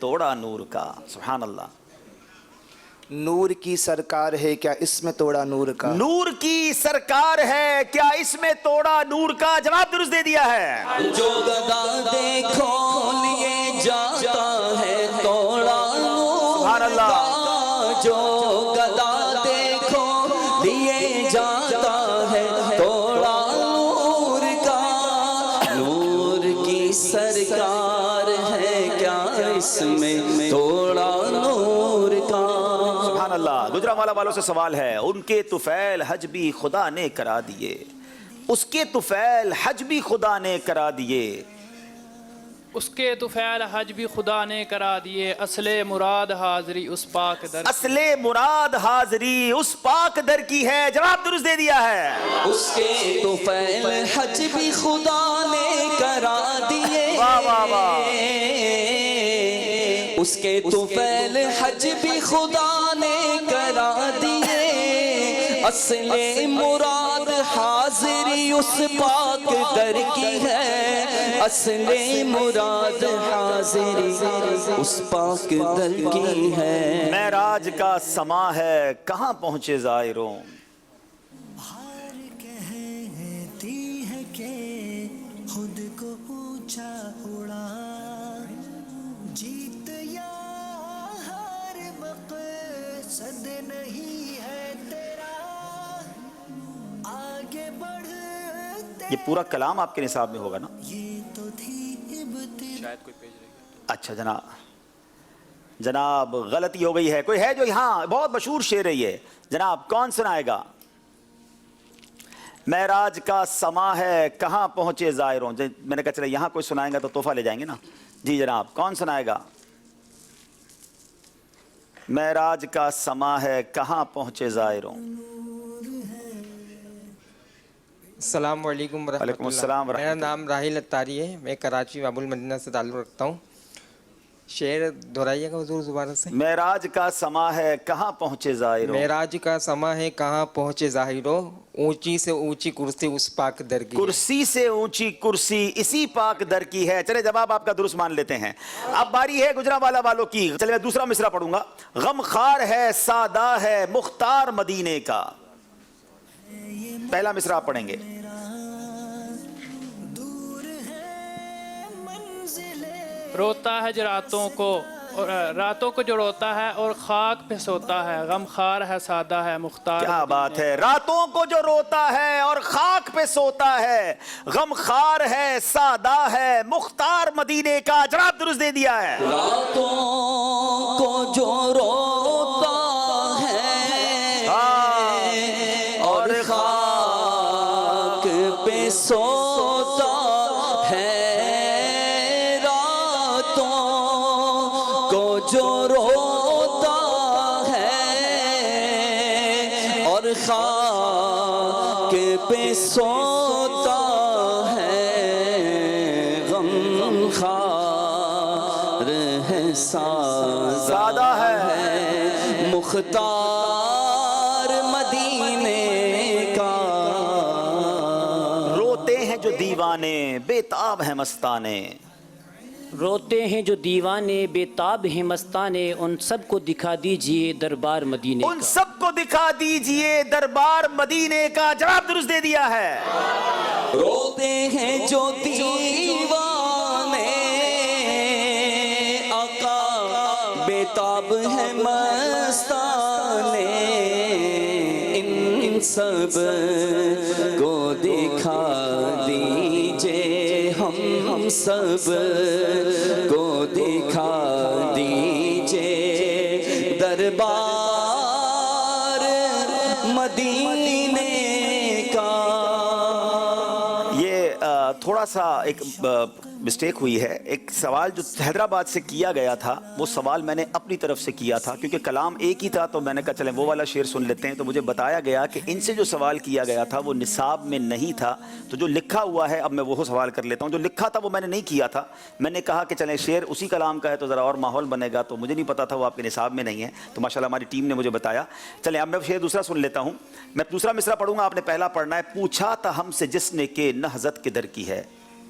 [SPEAKER 2] توڑا نور کا. سبحان اللہ.
[SPEAKER 4] نور کی سرکار ہے کیا اس میں توڑا نور کا.
[SPEAKER 2] نور کی سرکار ہے کیا اس میں توڑا نور کا. جواب درست دے دیا ہے.
[SPEAKER 8] جو گدا دیکھو لیے جاتا ہے توڑا نور کا. جو گدا دیکھو لیے جاتا ہے توڑا نور کا. نور کی سرکار ہے کیا اس میں توڑا نور کا.
[SPEAKER 2] سبحان اللہ. گجرانوالہ والوں سے سوال ہے، ان کے طفیل حج بھی خدا نے کرا دیے. اس کے طفیل حج بھی خدا نے کرا دیے.
[SPEAKER 12] اس کے طفیل حج بھی خدا نے کرا دیے. اصل مراد حاضری اس پاک در.
[SPEAKER 2] اصل مراد حاضری اس پاک در کی ہے. جواب درست دے دیا ہے.
[SPEAKER 8] اس کے طفیل حج بھی خدا نے کرا دیے.
[SPEAKER 2] واہ واہ واہ.
[SPEAKER 8] اس کے طفیل حج بھی خدا نے کرا دیے. اصل مراد حاضری اس پاک در کی ہے. اصل مراد حاضری اس پاک در کی ہے.
[SPEAKER 2] معراج کا سما ہے کہاں پہنچے زائروں.
[SPEAKER 1] کہتی ہے کہ خود کو اونچا اڑا. جیت یا ہار مقصد نہیں ہے تیرا. آگے بڑھ.
[SPEAKER 2] یہ پورا کلام آپ کے نصاب میں ہوگا نا.
[SPEAKER 1] یہ تو تھی
[SPEAKER 14] شاید کوئی پیج رہ گیا.
[SPEAKER 2] اچھا جناب غلطی ہو گئی ہے. کوئی ہے جو یہاں بہت مشہور شعر ہے یہ. جناب کون سنائے گا. معراج کا سما ہے کہاں پہنچے زائروں. میں نے کہا چلے یہاں کوئی سنائے گا تو تحفہ لے جائیں گے نا. جی جناب کون سنائے گا. معراج کا سما ہے کہاں پہنچے زائروں.
[SPEAKER 15] السلام علیکم ورحمۃ اللہ.
[SPEAKER 2] وعلیکم السلام ورحمۃ
[SPEAKER 15] میرا نام راحیل اتاری ہے. میں کراچی باب المدینہ سے تعلق رکھتا ہوں. شعر دہرائیے گا حضور زبان سے.
[SPEAKER 2] معراج کا سما ہے کہاں پہنچے زائروں.
[SPEAKER 15] معراج کا سما ہے کہاں پہنچے ظاہروں. اونچی سے اونچی کرسی اس پاک در کی.
[SPEAKER 2] کرسی سے اونچی کرسی اسی پاک در کی ہے. چلے جواب آپ کا درست مان لیتے ہیں. اب باری ہے گجرانوالہ والوں کی. چلے میں دوسرا مصرع پڑھوں گا. غم خار ہے سادہ ہے مختار مدینے کا. پہلا مصرع آپ پڑھیں گے.
[SPEAKER 12] روتا ہے جو راتوں کو جو روتا ہے اور خاک پہ سوتا ہے. غم خار ہے سادہ ہے مختار.
[SPEAKER 2] کیا بات ہے. راتوں کو جو روتا ہے اور خاک پہ سوتا ہے. غم خار ہے سادہ ہے مختار مدینے کا. جواب درست دے دیا ہے.
[SPEAKER 8] راتوں کو جو روتا ہے اور خاک پہ سوتا ہے. جو روتا ہے اور خاک پہ سوتا ہے. غم خار ہے سادہ ہے مختار مدینے کا.
[SPEAKER 2] روتے ہیں جو دیوانے بے تاب ہیں مستانے.
[SPEAKER 16] روتے ہیں جو دیوانے بے تاب ہیں مستانے. ان سب کو دکھا دیجئے دربار مدینے کا.
[SPEAKER 2] ان سب کو دکھا دیجئے دربار مدینے کا. جواب درست دے دیا ہے.
[SPEAKER 8] روتے ہیں جو دیوانے آقا بے تاب ہیں مستانے. ان سب کو دکھا دیجئے ہم سب کو دکھا دیجئے دربار مدینے کا.
[SPEAKER 2] یہ تھوڑا سا ایک مسٹیک ہوئی ہے. ایک سوال جو حیدرآباد سے کیا گیا تھا وہ سوال میں نے اپنی طرف سے کیا تھا کیونکہ کلام ایک ہی تھا تو میں نے کہا چلیں وہ والا شعر سن لیتے ہیں. تو مجھے بتایا گیا کہ ان سے جو سوال کیا گیا تھا وہ نصاب میں نہیں تھا. تو جو لکھا ہوا ہے اب میں وہ سوال کر لیتا ہوں. جو لکھا تھا وہ میں نے نہیں کیا تھا. میں نے کہا کہ چلیں شعر اسی کلام کا ہے تو ذرا اور ماحول بنے گا. تو مجھے نہیں پتا تھا وہ آپ کے نصاب میں نہیں ہے. تو ماشاءاللہ ہماری ٹیم نے مجھے بتایا. چلیں اب میں شعر دوسرا سن لیتا ہوں. میں دوسرا مصرع پڑھوں گا. آپ نے پہلا پڑھنا ہے. پوچھا تھا ہم سے جس نے کہ نہضت کے در کی ہے.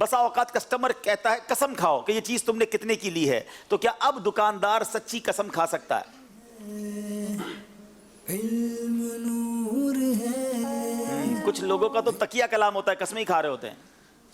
[SPEAKER 2] بسا اوقات کسٹمر کہتا ہے قسم کھاؤ کہ یہ چیز تم نے کتنے کی لی ہے، تو کیا اب دکاندار سچی قسم کھا سکتا ہے؟ کچھ لوگوں کا تو تکیہ کلام ہوتا ہے، قسمیں ہی کھا رہے ہوتے ہیں۔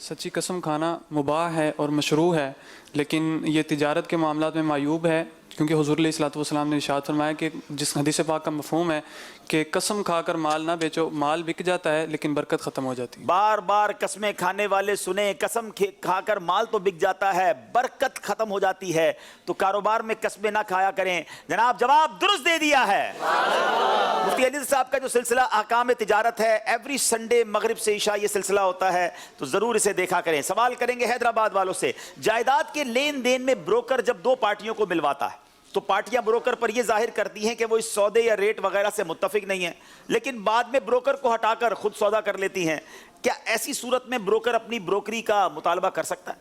[SPEAKER 14] سچی قسم کھانا مباح ہے اور مشروع ہے، لیکن یہ تجارت کے معاملات میں معیوب ہے، کیونکہ حضور علیہ الصلوۃ والسلام نے ارشاد فرمایا کہ جس حدیث پاک کا مفہوم ہے کہ قسم کھا کر مال نہ بیچو، مال بک جاتا ہے لیکن برکت ختم ہو جاتی ہے۔
[SPEAKER 2] بار بار قسمیں کھانے والے سنیں، قسم کھا کر مال تو بک جاتا ہے، برکت ختم ہو جاتی ہے، تو کاروبار میں قسمیں نہ کھایا کریں۔ جناب جواب درست دے دیا ہے۔ مفتی علی صاحب کا جو سلسلہ احکام تجارت ہے، ایوری سنڈے مغرب سے عشاء یہ سلسلہ ہوتا ہے، تو ضرور اسے دیکھا کریں۔ سوال کریں گے حیدرآباد والوں سے، جائیداد کے لین دین میں بروکر جب دو پارٹیوں کو ملواتا ہے تو پارٹیاں بروکر پر یہ ظاہر کرتی ہیں کہ وہ اس سودے یا ریٹ وغیرہ سے متفق نہیں ہیں، لیکن بعد میں بروکر کو ہٹا کر خود سودا کر لیتی ہیں۔ کیا ایسی صورت میں بروکر اپنی بروکری کا مطالبہ کر سکتا ہے؟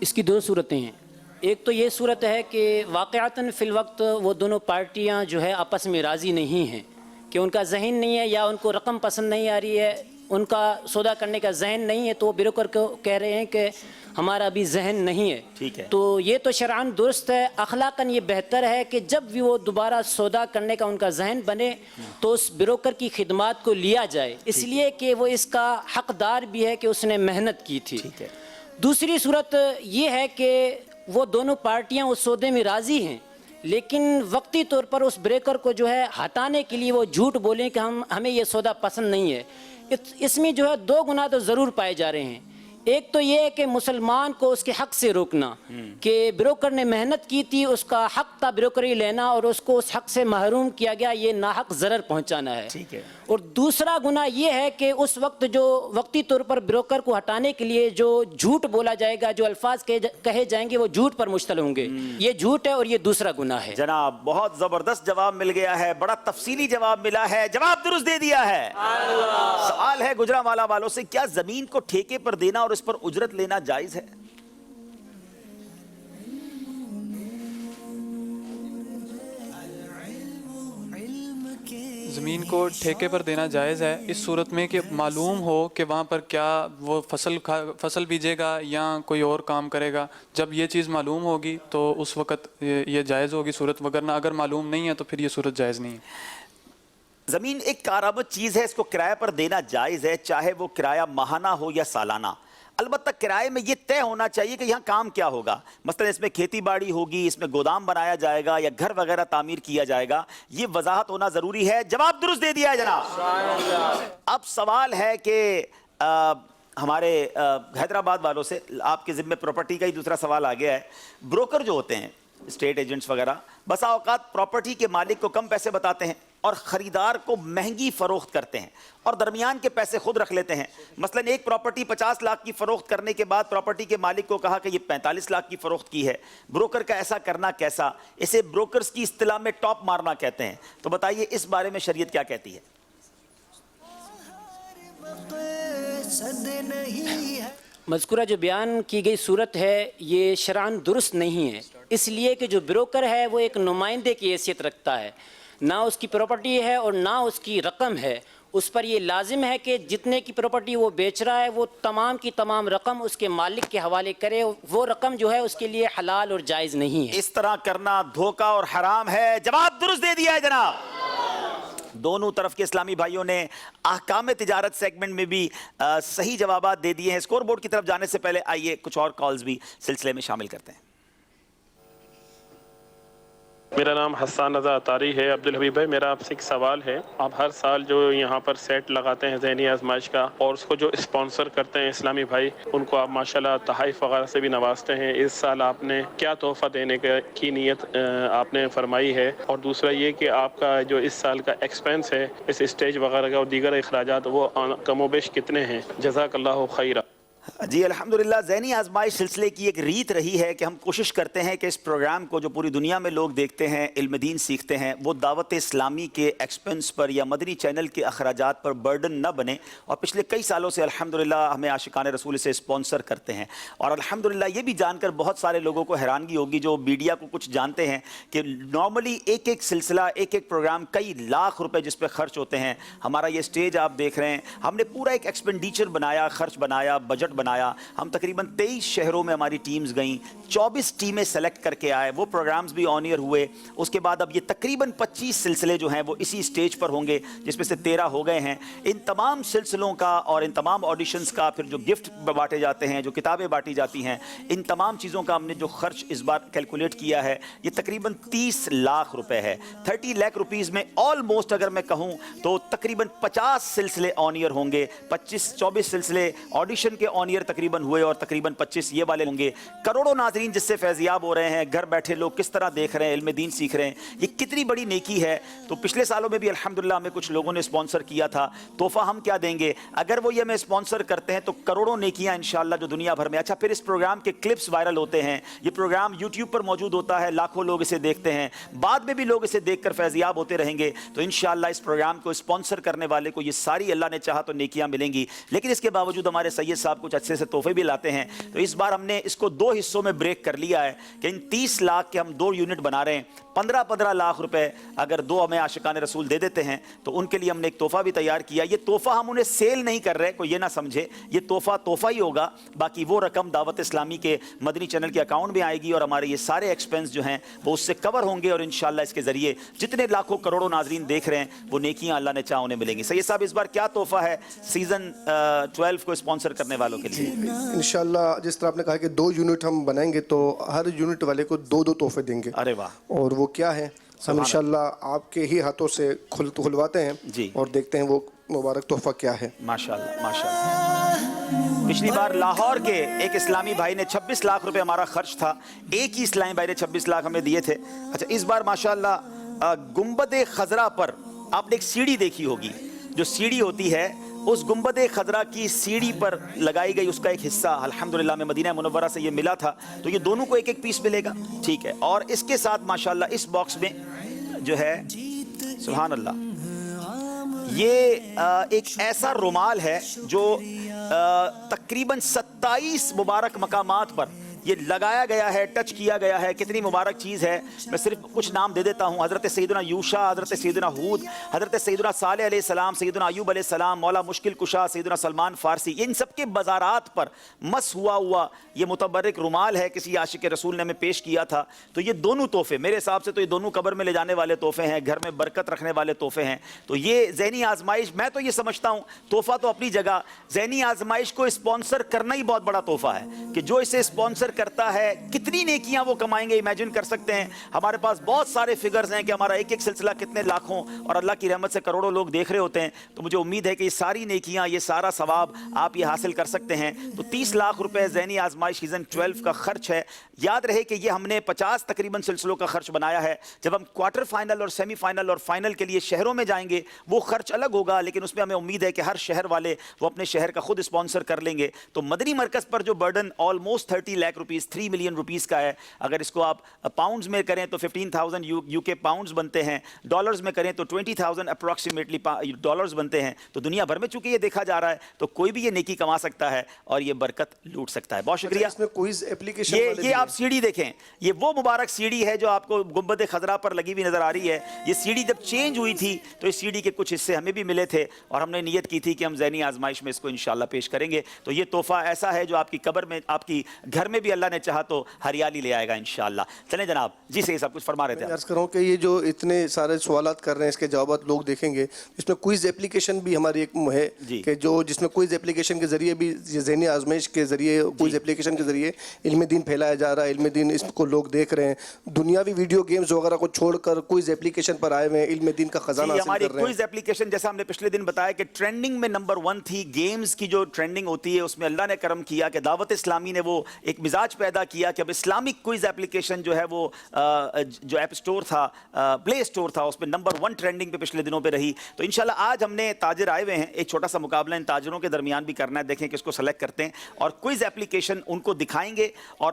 [SPEAKER 16] اس کی دو صورتیں ہیں۔ ایک تو یہ صورت ہے کہ واقعتاً فی الوقت وہ دونوں پارٹیاں جو ہے آپس میں راضی نہیں ہیں، کہ ان کا ذہن نہیں ہے یا ان کو رقم پسند نہیں آ رہی ہے، ان کا سودا کرنے کا ذہن نہیں ہے، تو وہ بروکر کو کہہ رہے ہیں کہ ہمارا بھی ذہن نہیں ہے۔
[SPEAKER 2] ٹھیک ہے،
[SPEAKER 16] تو یہ تو شرعاً درست ہے۔ اخلاقاً یہ بہتر ہے کہ جب بھی وہ دوبارہ سودا کرنے کا ان کا ذہن بنے تو اس بروکر کی خدمات کو لیا جائے، اس لیے کہ وہ اس کا حقدار بھی ہے کہ اس نے محنت کی تھی۔ دوسری صورت یہ ہے کہ وہ دونوں پارٹیاں اس سودے میں راضی ہیں، لیکن وقتی طور پر اس بریکر کو جو ہے ہٹانے کے لیے وہ جھوٹ بولیں کہ ہمیں یہ سودا پسند نہیں ہے۔ اس میں جو ہے دو گناہ تو ضرور پائے جا رہے ہیں۔ ایک تو یہ ہے کہ مسلمان کو اس کے حق سے روکنا، کہ بروکر نے محنت کی تھی، اس کا حق تھا بروکری لینا، اور اس کو اس حق سے محروم کیا گیا، یہ ناحق ضرر پہنچانا ہے۔ اور دوسرا گناہ یہ ہے کہ اس وقت جو وقتی طور پر بروکر کو ہٹانے کے لیے جو جھوٹ بولا جائے گا، جو الفاظ کہے جائیں گے، وہ جھوٹ پر مشتمل ہوں گے۔ یہ جھوٹ ہے اور یہ دوسرا گناہ ہے۔
[SPEAKER 2] جناب بہت زبردست جواب مل گیا ہے، بڑا تفصیلی جواب ملا ہے، جواب درست دے دیا ہے۔ سوال ہے گجرانوالہ والوں سے، کیا زمین کو ٹھیکے پر دینا اور اس پر اجرت لینا جائز ہے؟
[SPEAKER 14] زمین کو ٹھیکے پر دینا جائز ہے اس صورت میں کہ معلوم ہو کہ وہاں پر کیا وہ فصل بیجے گا یا کوئی اور کام کرے گا۔ جب یہ چیز معلوم ہوگی تو اس وقت یہ جائز ہوگی صورت، وگرنہ اگر معلوم نہیں ہے تو پھر یہ صورت جائز نہیں ہے۔
[SPEAKER 2] زمین ایک کارآمد چیز ہے، اس کو کرایہ پر دینا جائز ہے، چاہے وہ کرایہ ماہانہ ہو یا سالانہ۔ البتہ کرائے میں یہ طے ہونا چاہیے کہ یہاں کام کیا ہوگا، مثلا اس میں کھیتی باڑی ہوگی، اس میں گودام بنایا جائے گا یا گھر وغیرہ تعمیر کیا جائے گا، یہ وضاحت ہونا ضروری ہے۔ جواب درست دے دیا ہے جناب۔ اب سوال ہے کہ ہمارے حیدرآباد والوں سے، آپ کے ذمہ پراپرٹی کا ہی دوسرا سوال آ گیا ہے۔ بروکر جو ہوتے ہیں، اسٹیٹ ایجنٹس وغیرہ، بسا اوقات پراپرٹی کے مالک کو کم پیسے بتاتے ہیں اور خریدار کو مہنگی فروخت کرتے ہیں اور درمیان کے پیسے خود رکھ لیتے ہیں۔ مثلا ایک پراپرٹی 50 لاکھ کی فروخت کرنے کے بعد پراپرٹی کے مالک کو کہا کہ یہ 45 لاکھ کی فروخت کی ہے۔ بروکر کا ایسا کرنا کیسا؟ اسے بروکرز کی اصطلاح میں ٹاپ مارنا کہتے ہیں۔ تو بتائیے اس بارے میں شریعت کیا کہتی ہے؟
[SPEAKER 16] مذکورہ جو بیان کی گئی صورت ہے یہ شرعاً درست نہیں ہے، اس لیے کہ جو بروکر ہے وہ ایک نمائندے کی حیثیت رکھتا ہے، نہ اس کی پراپرٹی ہے اور نہ اس کی رقم ہے۔ اس پر یہ لازم ہے کہ جتنے کی پراپرٹی وہ بیچ رہا ہے وہ تمام کی تمام رقم اس کے مالک کے حوالے کرے، وہ رقم جو ہے اس کے لیے حلال اور جائز نہیں ہے۔
[SPEAKER 2] اس طرح کرنا دھوکہ اور حرام ہے۔ جواب درست دے دیا ہے جناب۔ دونوں طرف کے اسلامی بھائیوں نے احکام تجارت سیگمنٹ میں بھی صحیح جوابات دے دیے ہیں۔ اسکور بورڈ کی طرف جانے سے پہلے آئیے کچھ اور کالز بھی سلسلے میں شامل کرتے ہیں۔
[SPEAKER 17] میرا نام حسان رضا اطاری ہے۔ عبدالحبیب بھائی، میرا آپ سے ایک سوال ہے، آپ ہر سال جو یہاں پر سیٹ لگاتے ہیں ذہنی آزمائش کا، اور اس کو جو اسپانسر کرتے ہیں اسلامی بھائی، ان کو آپ ماشاءاللہ تحائف وغیرہ سے بھی نوازتے ہیں۔ اس سال آپ نے کیا تحفہ دینے کی نیت آپ نے فرمائی ہے؟ اور دوسرا یہ کہ آپ کا جو اس سال کا ایکسپینس ہے اس اسٹیج وغیرہ کا اور دیگر اخراجات، وہ کم و بیش کتنے ہیں؟ جزاک اللہ خیرہ۔
[SPEAKER 2] جی الحمدللہ ذہنی آزمائش سلسلے کی ایک ریت رہی ہے کہ ہم کوشش کرتے ہیں کہ اس پروگرام کو جو پوری دنیا میں لوگ دیکھتے ہیں، علم دین سیکھتے ہیں، وہ دعوت اسلامی کے ایکسپنس پر یا مدنی چینل کے اخراجات پر برڈن نہ بنے، اور پچھلے کئی سالوں سے الحمدللہ ہمیں عاشقان رسول سے اسپانسر کرتے ہیں۔ اور الحمدللہ یہ بھی جان کر بہت سارے لوگوں کو حیرانگی ہوگی جو میڈیا کو کچھ جانتے ہیں کہ نارملی ایک ایک سلسلہ، ایک ایک پروگرام کئی لاکھ روپے جس پہ خرچ ہوتے ہیں۔ ہمارا یہ سٹیج آپ دیکھ رہے ہیں، ہم نے پورا ایک ایکسپینڈیچر بنایا، خرچ بنایا، بجٹ بنایا۔ ہم تقریباً 23 شہروں میں ہماری ٹیمز گئیں، 24 ٹیمیں سلیکٹ کر کے آئے، وہ پروگرامز بھی آن ایئر ہوئے۔ اس کے بعد اب یہ تقریباً 25 سلسلے جو ہیں وہ اسی سٹیج پر ہوں گے، جس میں سے 13 ہو گئے ہیں۔ ان تمام سلسلوں کا اور ان تمام آڈیشنز کا پھر جو گفٹ بانٹے جاتے ہیں، جو کتابیں بانٹی جاتی ہیں، ان تمام چیزوں کا ہم نے جو خرچ اس بار کیلکولیٹ کیا ہے یہ تقریباً 30 لاکھ روپے ہے۔ 30 لاکھ روپیز میں آلموسٹ اگر میں کہوں تو تقریباً 50 سلسلے آن ایئر ہوں گے، 24 سلسلے آڈیشن کے آن ایئر تقریباً ہوئے اور تقریباً 25 یہ والے ہوں گے۔ کروڑوں ناظرین جس سے فیضیاب ہو رہے ہیں، گھر بیٹھے لوگ کس طرح دیکھ رہے ہیں، علم دین سیکھ رہے ہیں، یہ کتنی بڑی نیکی ہے۔ تو پچھلے سالوں میں بھی الحمدللہ ہمیں کچھ لوگوں نے اسپانسر کیا تھا۔ تحفہ ہم کیا دیں گے؟ اگر وہ یہ ہمیں اسپانسر کرتے ہیں تو کروڑوں نیکیاں انشاءاللہ جو دنیا بھر میں۔ اچھا، پھر اس پروگرام کے کلپس وائرل ہوتے ہیں، یہ پروگرام یوٹیوب پر موجود ہوتا ہے، لاکھوں لوگ اسے دیکھتے ہیں، بعد میں بھی لوگ اسے دیکھ کر فیضیاب ہوتے رہیں گے۔ تو انشاءاللہ اس پروگرام کو اسپانسر کرنے والے کو یہ ساری اللہ نے چاہا تو نیکیاں ملیں گی۔ لیکن اس کے باوجود ہمارے سید صاحب کچھ اچھے سے تحفے بھی لاتے ہیں۔ تو اس بار ہم نے اس کو 2 حصوں میں بریک کر لیا ہے کہ ان 30 لاکھ کے ہم 2 یونٹ بنا رہے ہیں۔ 15 لاکھ روپے اگر 2 ہمیں عاشقان رسول دے دیتے ہیں تو ان کے لیے ہم نے ایک تحفہ بھی تیار کیا۔ یہ تحفہ ہم انہیں سیل نہیں کر رہے، کوئی یہ نہ سمجھے، یہ تحفہ ہی ہوگا۔ باقی وہ رقم دعوت اسلامی کے مدنی چینل کے اکاؤنٹ میں آئے گی اور ہمارے یہ سارے ایکسپنس جو ہیں وہ اس سے کور ہوں گے، اور انشاءاللہ اس کے ذریعے جتنے لاکھوں کروڑوں ناظرین دیکھ رہے ہیں وہ نیکیاں اللہ نے چاہا انہیں ملیں گی۔ سید صاحب اس بار کیا تحفہ ہے سیزن 12 کو اسپانسر کرنے والوں کے لیے؟
[SPEAKER 7] انشاءاللہ جس طرح آپ نے کہا کہ 2 یونٹ ہم بنائیں گے تو ہر یونٹ والے کو 2 تحفے دیں گے۔
[SPEAKER 2] ارے واہ!
[SPEAKER 7] اور وہ کیا ہے ہم انشاءاللہ آپ کے ہی ہاتھوں سے کھلواتے ہیں
[SPEAKER 2] جی،
[SPEAKER 7] اور دیکھتے ہیں وہ مبارک تحفہ کیا ہے۔
[SPEAKER 2] ماشاءاللہ ماشاءاللہ۔ پچھلی بار لاہور کے ایک اسلامی بھائی نے 26 لاکھ روپے ہمارا خرچ تھا، ایک ہی اسلامی بھائی نے 26 لاکھ ہمیں دیے تھے۔ اچھا، اس بار ماشاءاللہ گنبد خضرا پر آپ نے ایک سیڑھی دیکھی ہوگی، جو سیڑھی ہوتی ہے اس گنبد خضرا کی سیڑھی پر لگائی گئی اس کا ایک حصہ الحمدللہ میں مدینہ منورہ سے یہ ملا تھا، تو یہ دونوں کو ایک ایک پیس ملے گا، ٹھیک ہے۔ اور اس کے ساتھ ماشاءاللہ اس باکس میں جو ہے سبحان اللہ یہ ایک ایسا رومال ہے جو تقریباً 27 مبارک مقامات پر یہ لگایا گیا ہے، ٹچ کیا گیا ہے۔ کتنی مبارک چیز ہے، میں صرف کچھ نام دے دیتا ہوں۔ حضرت سیدنا یوشع، حضرت سیدنا ہود، حضرت سیدنا صالح علیہ السلام، سیدنا ایوب علیہ السلام، مولا مشکل کشا سیدنا سلمان فارسی، ان سب کے بازارات پر مس ہوا یہ متبرک رومال ہے، کسی عاشق رسول نے ہمیں پیش کیا تھا۔ تو یہ دونوں تحفے میرے حساب سے تو یہ دونوں قبر میں لے جانے والے تحفے ہیں، گھر میں برکت رکھنے والے تحفے ہیں۔ تو یہ ذہنی آزمائش، میں تو یہ سمجھتا ہوں تحفہ تو اپنی جگہ، ذہنی آزمائش کو اسپانسر کرنا ہی بہت بڑا تحفہ ہے کہ جو اسے اسپانسر کرتا ہے کتنی نیکیاں وہ کمائیں گے، امیجن کر سکتے ہیں۔ ہمارے پاس بہت سارے فگرز ہیں کہ ہمارا ایک ایک سلسلہ کتنے لاکھوں اور اللہ کی رحمت سے کروڑوں لوگ دیکھ رہے ہوتے ہیں۔ تو مجھے امید ہے کہ یہ ساری نیکیاں، یہ سارا ثواب آپ یہ حاصل کر سکتے ہیں۔ تو 30 لاکھ روپے ذہنی آزمائش سیزن 12 کا خرچ ہے۔ یاد رہے کہ یہ ہم نے 50 تقریباً سلسلوں کا خرچ بنایا ہے۔ جب ہم کوارٹر فائنل اور سیمی فائنل اور فائنل کے لیے شہروں میں جائیں گے وہ خرچ الگ ہوگا، لیکن اس میں ہمیں امید ہے کہ ہر شہر والے وہ اپنے شہر کا خود اسپانسر کر لیں گے۔ تو مدنی مرکز پر جو burden almost 30 lakh rupees, 3 million rupees کا ہے، اگر اس کو آپ پاؤنڈز میں کریں تو 15,000 یو کے پاؤنڈز بنتے ہیں، ڈالرز میں کریں تو 20,000 اپروکسیمیٹلی ڈالرز بنتے ہیں۔ تو دنیا بھر میں چونکہ یہ دیکھا جا رہا ہے تو کوئی بھی یہ نیکی کما سکتا ہے اور یہ برکت لوٹ سکتا ہے۔ بہت شکریہ۔
[SPEAKER 7] اس میں کوئز ایپلیکیشن
[SPEAKER 2] یہ آپ سیڑھی دیکھیں، یہ وہ مبارک سیڑھی ہے جو آپ کو گنبد خضرا پر لگی ہوئی نظر آ رہی ہے۔ یہ سیڑھی جب چینج ہوئی تھی تو اس سیڑھی کے کچھ حصے ہمیں بھی ملے تھے اور ہم نے نیت کی تھی کہ ہم ذہنی آزمائش میں اس کو انشاءاللہ پیش کریں گے۔ تو یہ تحفہ ایسا ہے جو آپ کی قبر میں، آپ کی گھر میں بھی اللہ نے چاہا تو ہریالی لے آئے گا انشاءاللہ۔ چلیں جناب، جی صحیح صاحب کچھ فرما رہے تھے۔
[SPEAKER 7] میں عرض کر رہا ہوں کہ یہ جو اتنے سارے سوالات کر رہے ہیں اس کے جوابات لوگ دیکھیں گے۔ اس میں کوئز ایپلیکیشن بھی ہماری ایک ہے کہ جس میں کوئز ایپلیکیشن کے ذریعے بھی ذہنی آزمائش کے ذریعے، کوئز ایپلیکیشن کے ذریعے علم دین پھیلایا جا رہا ہے، علم دین اس کو لوگ دیکھ رہے ہیں، دنیاوی ویڈیو گیمز وغیرہ کو چھوڑ کر کوئز ایپلیکیشن پر آئے ہوئے ہیں، علم دین کا خزانہ حاصل کر رہے ہیں۔
[SPEAKER 2] ہماری کوئز ایپلیکیشن جیسا ہم نے پچھلے دن بتایا کہ ٹرینڈنگ میں نمبر 1 تھی۔ گیمز کی جو ٹرینڈنگ ہوتی ہے اس میں اللہ نے کرم کیا کہ دعوت اسلامی نے وہ ایک مزاج مزاج پیدا کیا کہ اب اسلامک کوئز اپلیکیشن جو ہے وہ جو ایپ سٹور تھا پلے سٹور تھا اس پہ نمبر 1 ٹرینڈنگ پہ پچھلے دنوں پہ رہی. تو انشاءاللہ آج ہم نے تاجر آئے ہوئے ہیں, ایک چھوٹا سا مقابلہ ان تاجروں کے درمیان بھی کرنا ہے, دیکھیں کس کو سلیکٹ کرتے ہیں اور کوئز اپلیکیشن ان کو دکھائیں گے اور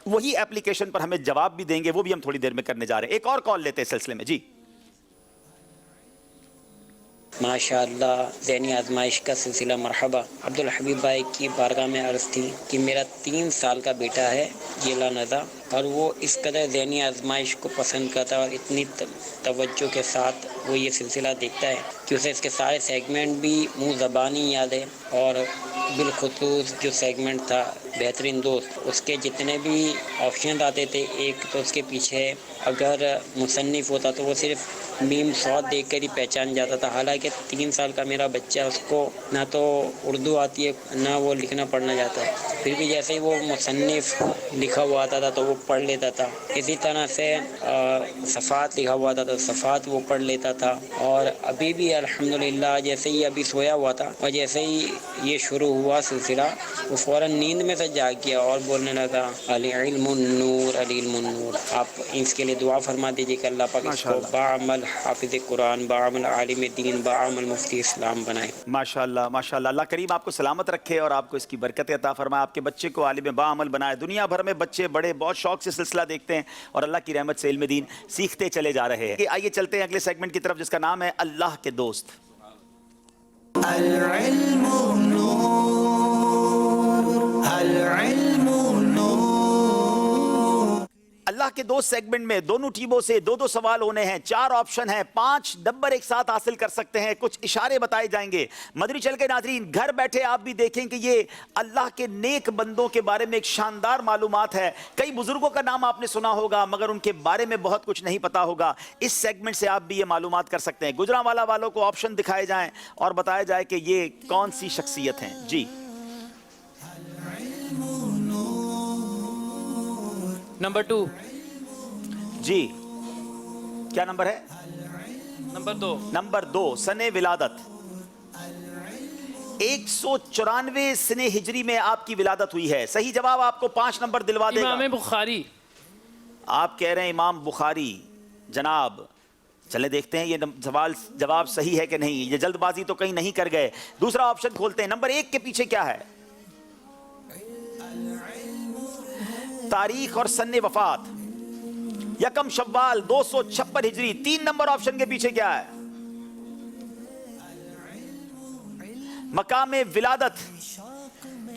[SPEAKER 2] وہی اپلیکیشن پر ہمیں جواب بھی دیں گے, وہ بھی ہم تھوڑی دیر میں کرنے جا رہے ہیں. ایک اور کال لیتے ہیں سلسلے میں. جی
[SPEAKER 18] ماشاءاللہ ذہنی آزمائش کا سلسلہ مرحبا. عبدالحبیب بھائی کی بارگاہ میں عرض تھی کہ میرا 3 سال کا بیٹا ہے جیلا نزا, اور وہ اس قدر ذہنی آزمائش کو پسند کرتا ہے اور اتنی توجہ کے ساتھ وہ یہ سلسلہ دیکھتا ہے کہ اسے اس کے سارے سیگمنٹ بھی منہ زبانی یاد ہے, اور بالخصوص جو سیگمنٹ تھا بہترین دوست, اس کے جتنے بھی آپشن آتے تھے ایک تو اس کے پیچھے اگر مصنف ہوتا تو وہ صرف میم صاد دیکھ کر ہی پہچان جاتا تھا. حالانکہ 3 سال کا میرا بچہ, اس کو نہ تو اردو آتی ہے نہ وہ لکھنا پڑھنا جاتا ہے, پھر بھی جیسے ہی وہ مصنف لکھا ہوا آتا تھا تو وہ پڑھ لیتا تھا. اسی طرح سے صفات لکھا ہوا آتا تھا صفات وہ پڑھ لیتا تھا. اور ابھی بھی الحمدللہ جیسے ہی ابھی سویا ہوا تھا اور جیسے ہی یہ شروع ہوا سلسلہ وہ فوراً نیند میں سے جاگ گیا اور بولنے لگا العلم النور العلم النور. آپ اس کے لیے دعا فرما دیجیے کہ اللہ پاک اس کو باعمل حافظ قرآن, باعمل عالم دین, باعمل مفتی اسلام بنائے.
[SPEAKER 2] ماشاءاللہ ماشاءاللہ, اللہ کریم آپ کو سلامت رکھے اور آپ کو اس کی برکت عطا فرمائے, آپ کے بچے کو عالم باعمل بنائے. دنیا بھر میں بچے بڑے بہت شوق سے سلسلہ دیکھتے ہیں اور اللہ کی رحمت سے علم دین سیکھتے چلے جا رہے ہیں. آئیے چلتے ہیں اگلے سیگمنٹ کی طرف جس کا نام ہے اللہ کے دوست.
[SPEAKER 1] العلم نور العلم نور.
[SPEAKER 2] اللہ کے دوست سیگمنٹ میں دونوں ٹیموں سے 2 سوال ہونے ہیں, 4 آپشن ہیں, 5 نمبر ایک ساتھ حاصل کر سکتے ہیں, کچھ اشارے بتائے جائیں گے. مدنی چل کے ناظرین گھر بیٹھے آپ بھی دیکھیں کہ یہ اللہ کے نیک بندوں کے بارے میں ایک شاندار معلومات ہے. کئی بزرگوں کا نام آپ نے سنا ہوگا مگر ان کے بارے میں بہت کچھ نہیں پتا ہوگا. اس سیگمنٹ سے آپ بھی یہ معلومات کر سکتے ہیں. گجرانوالہ والوں کو آپشن دکھائے جائیں اور بتایا جائے کہ یہ کون سی شخصیت ہیں. جی
[SPEAKER 12] نمبر 2.
[SPEAKER 2] جی کیا نمبر ہے؟
[SPEAKER 12] نمبر 2.
[SPEAKER 2] نمبر 2 سن ولادت 194 سن ہجری میں آپ کی ولادت ہوئی ہے. صحیح جواب آپ کو 5 نمبر دلوا دے گا.
[SPEAKER 12] امام بخاری.
[SPEAKER 2] آپ کہہ رہے ہیں امام بخاری. جناب چلے دیکھتے ہیں یہ سوال جواب صحیح ہے کہ نہیں, یہ جلد بازی تو کہیں نہیں کر گئے. دوسرا آپشن کھولتے ہیں. نمبر 1 کے پیچھے کیا ہے؟ تاریخ اور سن وفات 1 شوال 256 ہجری. 3 نمبر آپشن کے پیچھے کیا ہے؟ مقام ولادت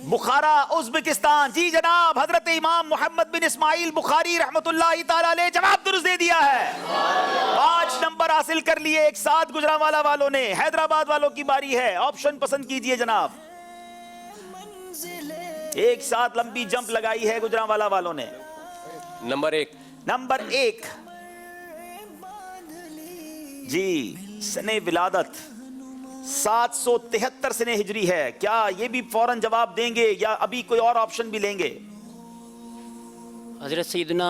[SPEAKER 2] بخارا ازبکستان. جی جناب حضرت امام محمد بن اسماعیل بخاری رحمت اللہ تعالی علیہ جواب درست دے دیا ہے. 5 نمبر حاصل کر لیے ایک ساتھ گجرانوالہ والوں نے. حیدرآباد والوں کی باری ہے, آپشن پسند کیجئے جناب. ایک ساتھ لمبی جمپ لگائی ہے گجرانوالہ والوں نے.
[SPEAKER 13] نمبر 1.
[SPEAKER 2] نمبر 1 جی سن ولادت 773 سن ہجری ہے. کیا یہ بھی فوراً جواب دیں گے یا ابھی کوئی اور آپشن بھی لیں گے؟
[SPEAKER 16] حضرت سیدنا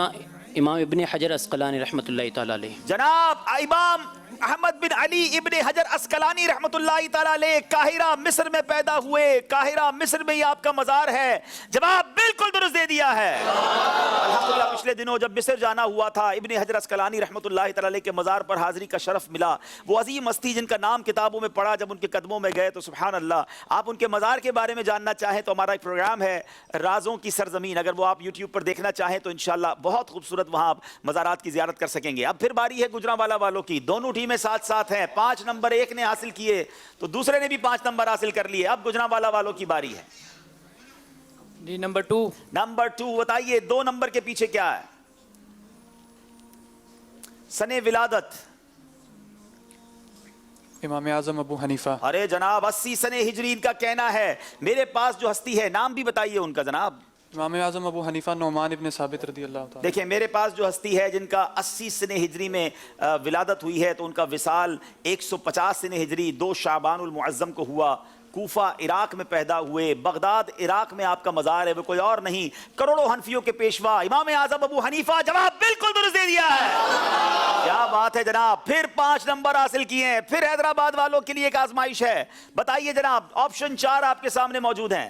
[SPEAKER 16] امام ابن حجر اسقلانی رحمۃ اللہ تعالی علیہ.
[SPEAKER 2] جناب امام احمد بن علی ابن حجر اسقلانی رحمت اللہ تعالی علیہ قاہرہ مصر میں پیدا ہوئے. قاہرہ مصر میں ہی آپ کا مزار ہے. جواب بالکل درست دے دیا ہے. الحمدللہ پچھلے دنوں جب مصر جانا ہوا تھا ابن حجر اسقلانی رحمت اللہ تعالی علیہ کے مزار پر حاضری کا شرف ملا. وہ عظیم ہستی جن کا نام کتابوں میں پڑھا, جب ان کے قدموں میں گئے تو سبحان اللہ. آپ ان کے مزار کے بارے میں جاننا چاہیں تو ہمارا ایک پروگرام ہے رازوں کی سرزمین, اگر وہ آپ یوٹیوب پر دیکھنا چاہیں تو انشاءاللہ بہت خوبصورت وہاں آپ مزارات کی زیارت کر سکیں گے. اب پھر باری ہے گجرانوالہ والوں کی. دونوں ٹیمیں ساتھ ساتھ ہیں. 5 نمبر ایک نے حاصل کیے تو دوسرے نے بھی 5 نمبر حاصل کر لیے. اب گجرانوالہ والوں کی باری ہے.
[SPEAKER 12] جی نمبر 2.
[SPEAKER 2] نمبر 2 بتائیے 2 نمبر کے پیچھے کیا ہے؟ سن ولادت
[SPEAKER 14] امام اعظم ابو حنیفہ.
[SPEAKER 2] ارے جناب 80 سن ہجری ان کا کہنا ہے. میرے پاس جو ہستی ہے نام بھی بتائیے ان کا جناب.
[SPEAKER 14] امام اعظم ابو حنیفہ نعمان ابن ثابت رضی اللہ تعالیٰ.
[SPEAKER 2] دیکھیں میرے پاس جو ہستی ہے جن کا 80 سن ہجری میں ولادت ہوئی ہے تو ان کا وصال 150 سن ہجری 2 شعبان المعظم کو ہوا. کوفہ عراق میں پیدا ہوئے. بغداد عراق میں آپ کا مزار ہے. وہ کوئی اور نہیں کروڑوں حنفیوں کے پیشوا امام اعظم ابو حنیفہ. جواب بالکل درست دے دیا ہے. کیا بات ہے جناب. پھر 5 نمبر حاصل کیے ہیں. پھر حیدرآباد والوں کے لیے ایک آزمائش ہے. بتائیے جناب آپشن 4 آپ کے سامنے موجود ہیں.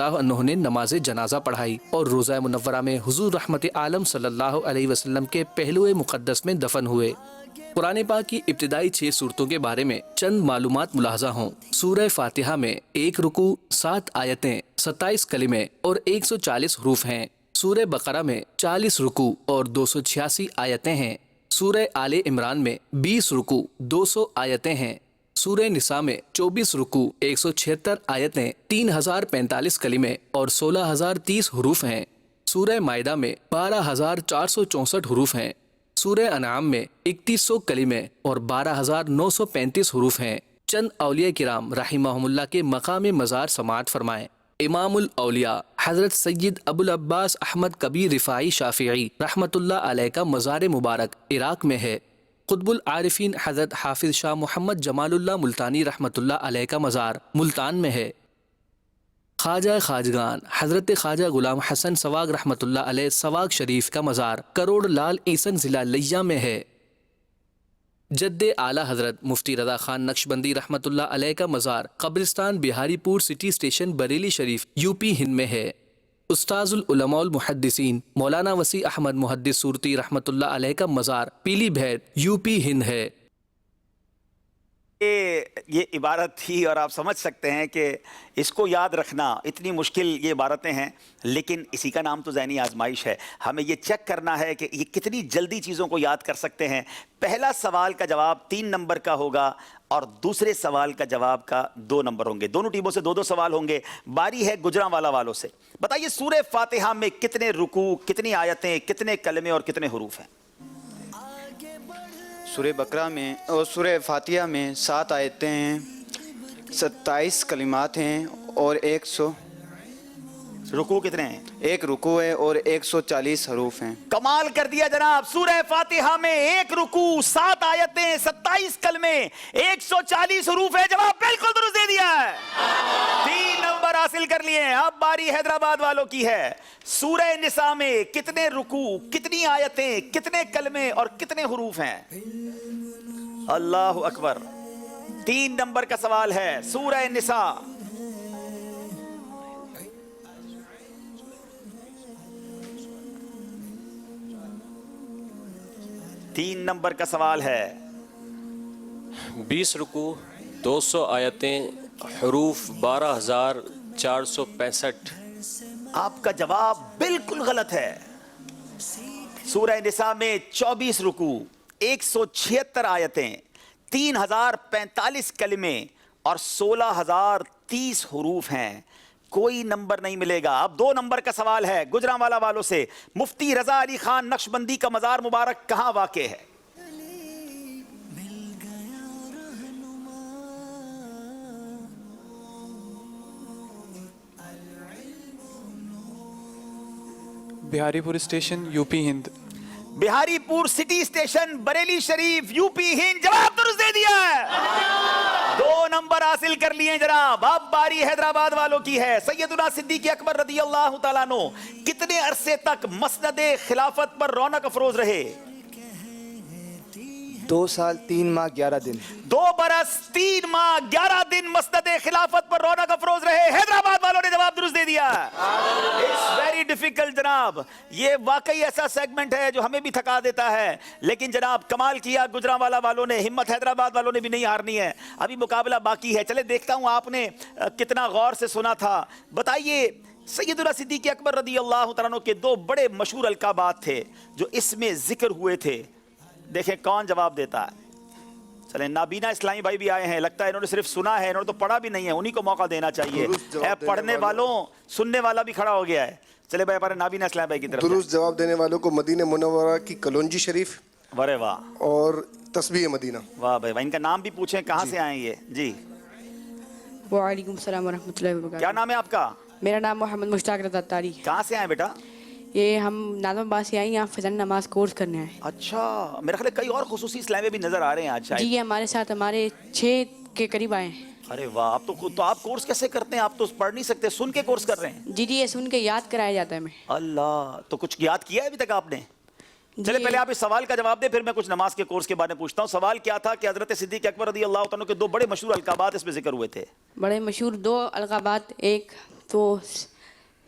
[SPEAKER 6] اللہ عنہ نے نماز جنازہ پڑھائی اور روضہ منورہ میں حضور رحمت عالم صلی اللہ علیہ وسلم کے پہلو مقدس میں دفن ہوئے۔ قرآن پاک کی ابتدائی 6 صورتوں کے بارے میں چند معلومات ملاحظہ ہوں۔ سورہ فاتحہ میں 1 رکوع، 7 آیتیں، 27 کلمے اور 140 حروف ہیں۔ سورہ بقرہ میں 40 رکوع اور 286 آیتیں ہیں۔ سورہ آل عمران میں 20 رکوع، 200 آیتیں ہیں۔ سورہ نساء میں 24 رکوع، 176 آیتیں، 3045 کلمے اور 16030 حروف ہیں۔ سورہ مائدہ میں 12464 حروف ہیں۔ سورہ انعام میں 3100 کلمے اور 12935 حروف ہیں۔ چند اولیاء کرام رحمہم اللہ کے مقام مزار سماعت فرمائیں۔ امام الاولیاء حضرت سید ابو العباس احمد کبیر رفاعی شافعی رحمۃ اللہ علیہ کا مزار مبارک عراق میں ہے۔ قطب العارفین حضرت حافظ شاہ محمد جمال اللہ ملتانی رحمۃ اللہ علیہ کا مزار ملتان میں ہے۔ خواجہ خواجگان حضرت خواجہ غلام حسن سواگ رحمۃ اللہ علیہ سواگ شریف کا مزار کروڑ لال عیسن ضلع لیا میں ہے۔ جد اعلیٰ حضرت مفتی رضا خان نقشبندی رحمۃ اللہ علیہ کا مزار قبرستان بہاری پور سٹی اسٹیشن بریلی شریف یوپی ہند میں ہے۔ استاذ العلماء المحدثین مولانا وسیع احمد محدث صورتی رحمۃ اللہ علیہ کا مزار پیلی بھیت یوپی ہند ہے۔
[SPEAKER 2] یہ عبارت تھی اور آپ سمجھ سکتے ہیں کہ اس کو یاد رکھنا اتنی مشکل یہ عبارتیں ہیں، لیکن اسی کا نام تو ذہنی آزمائش ہے۔ ہمیں یہ چیک کرنا ہے کہ یہ کتنی جلدی چیزوں کو یاد کر سکتے ہیں۔ پہلا سوال کا جواب 3 نمبر کا ہوگا اور دوسرے سوال کا جواب کا 2 نمبر ہوں گے۔ دونوں ٹیموں سے 2 سوال ہوں گے۔ باری ہے گجرانوالا والوں سے۔ بتائیے سورہ فاتحہ میں کتنے رکوع، کتنی آیتیں، کتنے کلمے اور کتنے حروف ہیں؟
[SPEAKER 11] سورہ بقرہ میں اور سورہ فاتحہ میں 7 آیتیں ہیں، 27 کلمات ہیں اور 100
[SPEAKER 2] رکوع کتنے ہیں؟
[SPEAKER 11] 1 رکوع ہے اور 140 حروف ہیں۔
[SPEAKER 2] کمال کر دیا جناب۔ سورہ فاتحہ میں 1 رکوع، 7 آیتیں، 27 کلمے، 140 حروف ہے۔ جواب بالکل درست دے دیا ہے، 3 نمبر حاصل کر لیے ہیں۔ اب باری حیدرآباد والوں کی ہے۔ سورہ نساء میں کتنے رکوع، کتنی آیتیں، کتنے کلمے اور کتنے حروف ہیں؟ اللہ اکبر، 3 نمبر کا سوال ہے۔ سورہ نساء تین نمبر کا سوال ہے۔
[SPEAKER 13] 20 رکوع، 200 آیتیں، حروف 12465۔
[SPEAKER 2] آپ کا جواب بالکل غلط ہے۔ سورہ نساء میں 24 رکوع، 176 آیتیں، 3045 کلمے اور 16030 حروف ہیں۔ کوئی نمبر نہیں ملے گا۔ اب 2 نمبر کا سوال ہے گجرانوالا والوں سے۔ مفتی رضا علی خان نقشبندی کا مزار مبارک کہاں واقع ہے؟
[SPEAKER 14] بہاری پور اسٹیشن یوپی ہند۔
[SPEAKER 2] بہاری پور سٹی اسٹیشن بریلی شریف یوپی ہند۔ جواب درست دے دیا ہے، 2 نمبر حاصل کر لیے جناب۔ اب باری حیدرآباد والوں کی ہے۔ سیدنا صدیق اکبر رضی اللہ تعالیٰ عنہ کتنے عرصے تک مسند خلافت پر رونق افروز رہے؟
[SPEAKER 4] 2 سال 3 ماہ 11 دن۔
[SPEAKER 2] 2 برس 3 ماہ 11 دن مسند خلافت پر رونق افروز رہے۔ حیدرآباد والوں نے جواب درست دے دیا۔ It's very difficult جناب، یہ واقعی ایسا سیگمنٹ ہے جو ہمیں بھی تھکا دیتا ہے، لیکن جناب کمال کیا گجرانوالا والوں نے، ہمت حیدرآباد والوں نے بھی نہیں ہارنی ہے۔ ابھی مقابلہ باقی ہے۔ چلے دیکھتا ہوں آپ نے کتنا غور سے سنا تھا۔ بتائیے سیدنا صدیق اکبر رضی اللہ تعالیٰ عنہ کے 2 بڑے مشہور القابات تھے جو اس میں ذکر ہوئے تھے، دیکھیں کون جواب دیتا ہے۔ چلیں نابینا اسلامی بھائی بھی آئے ہیں، لگتا ہے انہوں نے صرف سنا ہے، انہوں نے تو پڑھا بھی نہیں ہے، انہی کو موقع دینا چاہیے۔ اے پڑھنے والوں، سننے والا بھی کھڑا ہو گیا ہے۔ چلے بھائی ہمارے نابینا اسلامی بھائی کی طرف
[SPEAKER 7] درست جواب دینے والوں کو مدینہ منورہ کی کلونجی شریف
[SPEAKER 2] ورے واہ
[SPEAKER 7] اور تسبیح مدینہ۔
[SPEAKER 2] واہ بھائی، ان کا نام بھی پوچھیں کہاں سے آئے یہ؟ جی
[SPEAKER 9] وعلیکم السلام ورحمۃ اللہ وبرکاتہ۔
[SPEAKER 2] کیا نام ہے آپ کا؟
[SPEAKER 9] میرا نام محمد مشتاق رضا تاری۔
[SPEAKER 2] کہاں سے آئے بیٹا؟
[SPEAKER 9] یہ ہم نازم آباد سے آئے ہیں، یہاں فجر نماز کورس کرنے آئے۔
[SPEAKER 2] اچھا، میرا خیال ہے کئی اور خصوصی اسلامی بھی نظر آ رہے ہیں آج شاید۔
[SPEAKER 9] جی یہ ہمارے ساتھ ہمارے 6 کے قریب آئے ہیں۔
[SPEAKER 2] ارے واہ، آپ تو آپ کورس کیسے کرتے ہیں؟ آپ تو پڑھ نہیں سکتے، سن کے کورس کر رہے ہیں؟
[SPEAKER 9] جی یہ سن کے یاد کرایا جاتا ہے ہمیں۔
[SPEAKER 2] اللہ، تو کچھ یاد کیا ہے ابھی تک آپ نے؟ چلے پہلے آپ اس سوال کا جواب دیں، پھر میں کچھ نماز کے کورس کے بارے میں پوچھتا ہوں. سوال کیا تھا کہ حضرت صدیق اکبر رضی اللہ تعالیٰ کے دو بڑے مشہور القابات اس میں ذکر ہوئے تھے.
[SPEAKER 9] بڑے مشہور دو القابات، ایک تو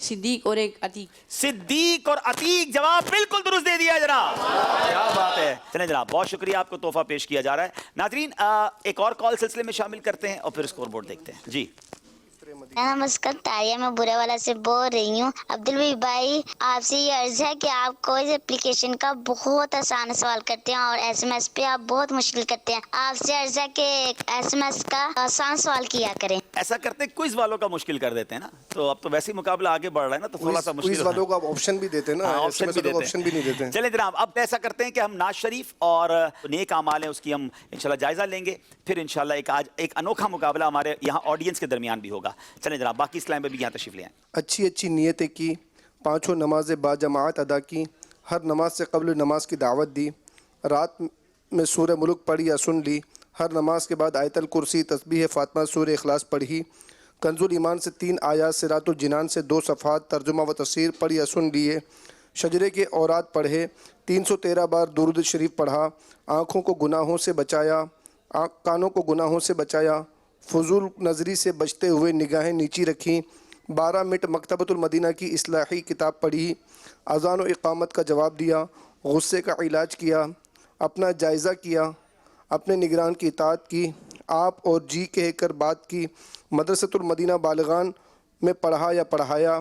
[SPEAKER 9] صدیق اور ایک عتیق.
[SPEAKER 2] صدیق اور عتیق، جواب بالکل درست دے دیا جناب. کیا بات ہے. چلیں جناب، بہت شکریہ، آپ کو تحفہ پیش کیا جا رہا ہے. ناظرین ایک اور کال سلسلے میں شامل کرتے ہیں اور پھر اسکور بورڈ دیکھتے ہیں. جی
[SPEAKER 19] میرا نام مسکن تاریہ، میں برے والا سے بول رہی ہوں. عبدالوی بھائی، آپ سے یہ عرض ہے کہ آپ کو اس اپلیکیشن کا بہت آسان سوال کرتے ہیں اور ایس ایم ایس پہ آپ بہت مشکل کرتے ہیں. آپ سے عرض ہے کہ ایس ایم ایس کا آسان سوال کیا کریں.
[SPEAKER 2] ایسا کرتے کوئز والوں کا مشکل کر دیتے ہیں نا، تو اب تو ویسے ہی مقابلہ آگے بڑھ رہا ہے نا، تو تھوڑا سا مشکل
[SPEAKER 7] کوئز والوں کو آپ آپشن بھی دیتے ہیں نا،
[SPEAKER 2] آپشن بھی نہیں دیتے. چلیں جناب، اب ایسا کرتے ہیں کہ ہم ناز شریف اور نیک اعمال ہیں اس کی ہم انشاءاللہ جائزہ لیں گے، پھر انشاءاللہ ایک انوکھا مقابلہ ہمارے یہاں آڈینس کے درمیان بھی ہوگا. چلیں جناب، باقی اسلام میں بھی یہاں تشریف لے آئیں.
[SPEAKER 7] اچھی نیتیں کی، 5 نمازیں با جماعت ادا کی، ہر نماز سے قبل نماز کی دعوت دی، رات میں سورہ ملک پڑھی یا سن لی، ہر نماز کے بعد آیت الکرسی، تسبیح فاطمہ، سورہ اخلاص پڑھی، کنز الایمان سے 3 آیات، صراط الجنان سے 2 صفحات ترجمہ و تفسیر پڑھی یا سن لیے، شجرے کے اوراد پڑھے، 313 بار درود شریف پڑھا، آنکھوں کو گناہوں سے بچایا، کانوں کو گناہوں سے بچایا، فضول نظری سے بچتے ہوئے نگاہیں نیچی رکھیں، 12 منٹ مکتبۃ المدینہ کی اصلاحی کتاب پڑھی، اذان و اقامت کا جواب دیا، غصے کا علاج کیا، اپنا جائزہ کیا، اپنے نگران کی اطاعت کی، آپ اور جی کہہ کر بات کی، مدرسۃ المدینہ بالغان میں پڑھا یا پڑھایا،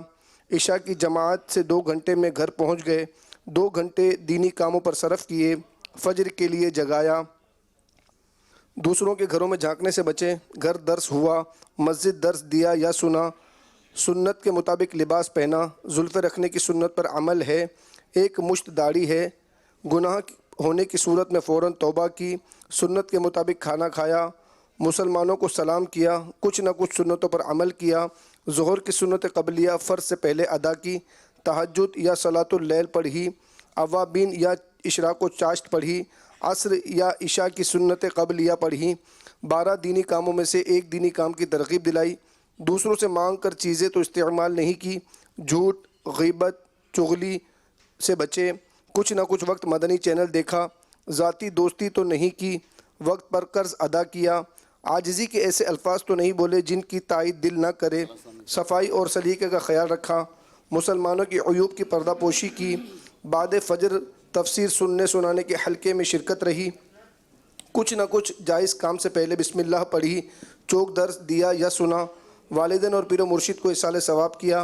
[SPEAKER 7] عشاء کی جماعت سے 2 گھنٹے میں گھر پہنچ گئے، 2 گھنٹے دینی کاموں پر صرف کیے، فجر کے لیے جگایا، دوسروں کے گھروں میں جھانکنے سے بچے، گھر درس ہوا، مسجد درس دیا یا سنا، سنت کے مطابق لباس پہنا، زلفیں رکھنے کی سنت پر عمل ہے، 1 مشت داڑھی ہے، گناہ ہونے کی صورت میں فوراً توبہ کی، سنت کے مطابق کھانا کھایا، مسلمانوں کو سلام کیا، کچھ نہ کچھ سنتوں پر عمل کیا، ظہر کی سنت قبلیہ فرض سے پہلے ادا کی، تہجد یا صلاۃ اللیل پڑھی، اوابین یا اشراق و چاشت پڑھی، عصر یا عشاء کی سنت قبلیہ پڑھی، 12 دینی کاموں میں سے 1 دینی کام کی ترغیب دلائی، دوسروں سے مانگ کر چیزیں تو استعمال نہیں کی، جھوٹ، غیبت، چغلی سے بچے، کچھ نہ کچھ وقت مدنی چینل دیکھا، ذاتی دوستی تو نہیں کی، وقت پر قرض ادا کیا، عاجزی کے ایسے الفاظ تو نہیں بولے جن کی تائید دل نہ کرے، صفائی اور سلیقے کا خیال رکھا، مسلمانوں کی عیوب کی پردہ پوشی کی، بعد فجر تفسیر سننے سنانے کے حلقے میں شرکت رہی، کچھ نہ کچھ جائز کام سے پہلے بسم اللہ پڑھی، چوک درس دیا یا سنا، والدین اور پیر و مرشد کو اصال ثواب کیا،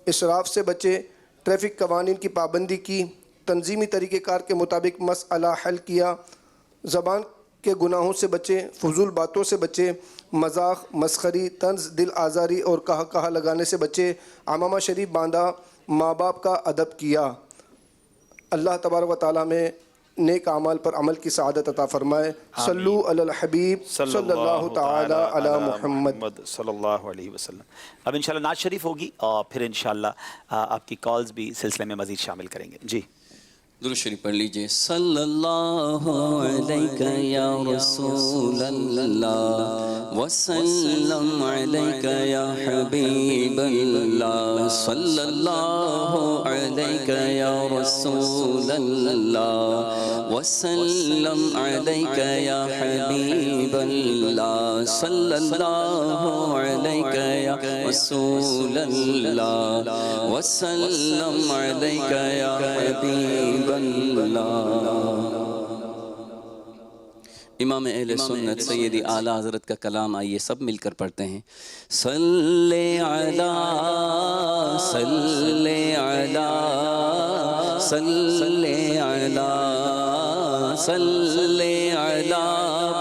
[SPEAKER 7] اسراف سے بچے، ٹریفک قوانین کی پابندی کی، تنظیمی طریقہ کار کے مطابق مسئلہ حل کیا، زبان کے گناہوں سے بچے، فضول باتوں سے بچے، مذاق، مسخری، طنز، دل آزاری اور کہا لگانے سے بچے، عمامہ شریف باندھا، ماں باپ کا ادب کیا. اللہ تبارک و تعالیٰ میں نیک اعمال پر عمل کی سعادت عطا فرمائے. صلو علی الحبیب صلی اللہ تعالی علی محمد
[SPEAKER 2] صلی اللہ علیہ وسلم. اب انشاءاللہ نعت شریف ہوگی اور پھر انشاءاللہ آپ کی کالز بھی سلسلے میں مزید شامل کریں گے. جی
[SPEAKER 10] درود شریف پڑھ لیجئے. صلی اللہ علیہ یا رسول اللہ وسلم علیہ یا حبیب اللہ. صلی اللہ علیہ یا رسول اللہ وسلم علیہ یا حبیب اللہ. صلی اللہ علیہ یا رسول اللہ وسلم علیہ یا حبیب امام اہل سنت سیدی اعلیٰ حضرت کا کلام آئیے سب مل کر پڑھتے ہیں. صلی علی صلی علی صلی علی صلی علی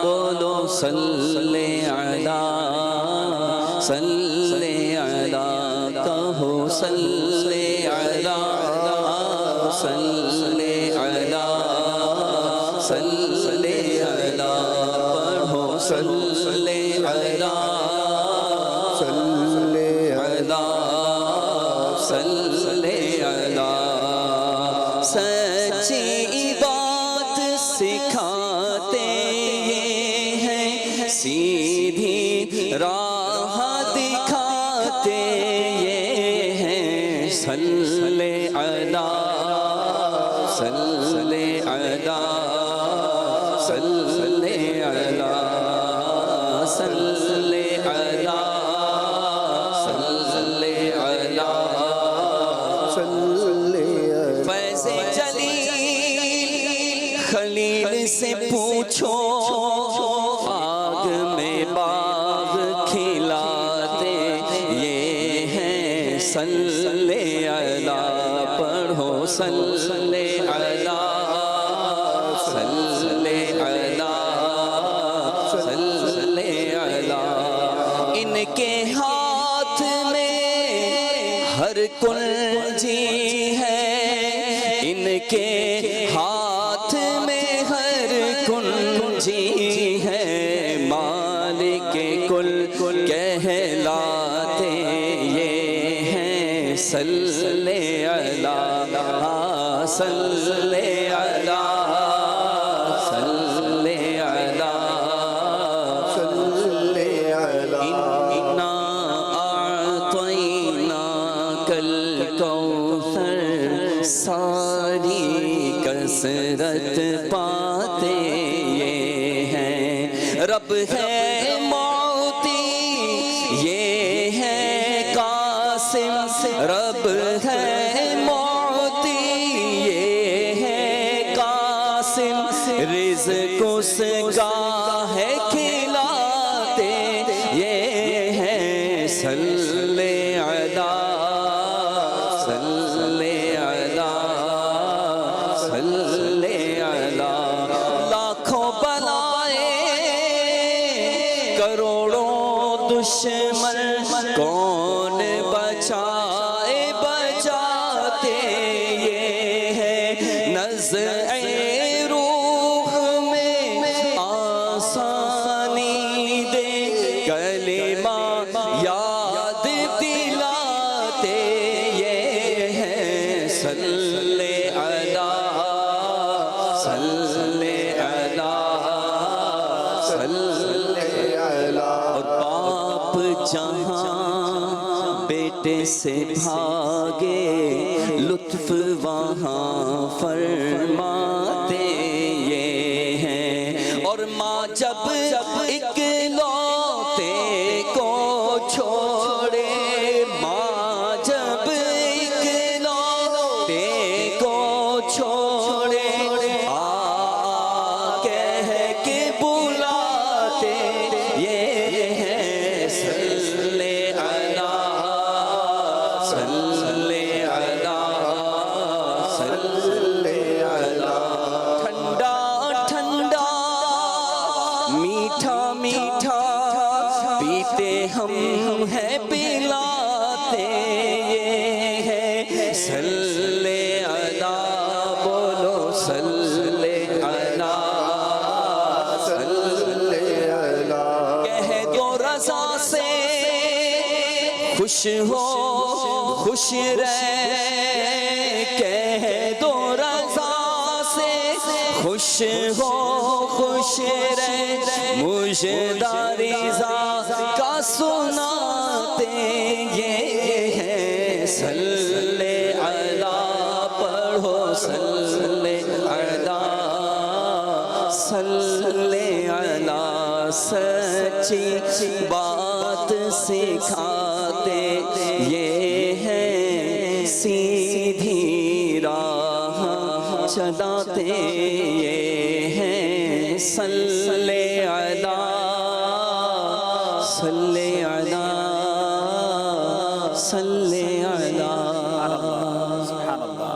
[SPEAKER 10] بولو صلی علی صلی علی کہو صلی علی صلی علی صلی علی پڑھو صلی علی صلی علی صلی علی. سچی بات سکھاتے ہیں سیدھی راہ دکھاتے ہیں. صلی علی صلی صلی علی صلی علی صلی علی فیض جلیل خلیل سے پوچھو آگ میں باغ کھلاتے یہ ہیں صلی علی پڑھو صلی علی صلی علی صلی علی ان کے ہاتھ میں ہر کنجی ہے ان کے ہاتھ میں ہر کنجی ہے مالک کل کہلاتے یہ ہیں صلی علی صلی علی صلی علی صلی علی انا اعطیناک الکوثر ساری کثرت پاتے یہ ہیں رب ہے معطی یہ ہے قاسم رب ہے معطی یہ ہے قاسم رزق اس کا ہے کھلاتے یہ ہے صلی علی صلی علی صلی علی لاکھوں بلائے کروڑوں دشمن کون بچائے بچاتے یہ ہے نزع روح میں آسانی دے کلمہ یاد دلاتے یہ ہے صلی علی صلی علی صلی علی اور باپ جہاں بیٹے سے بھاگے لطف وہاں فرماتے یہ ہیں اور ماں جب اکلوتے کو چھوڑے ماں جب اکلوتے کو چھوڑے کہہ کے بلاتے یہ ہے صلی علی صلی علی صلی علی ٹھنڈا ٹھنڈا میٹھا میٹھا پیتے ہم ہیں پلاتے یہ ہے صلی علی بولو صلی علی صلی علی کہہ دو رضا سے خوش ہو خوش رہ کہہ دو رضا سے خوش ہو خوش رہ مجھے رضا کا سناتے یہ ہے صلی علی پڑھو صلی علی صلی علی سچی بات سکھاتے یہ ہے سیدھی راہ چلاتے یہ ہے صلی علی صلی علی صلی علی
[SPEAKER 2] سبحان اللہ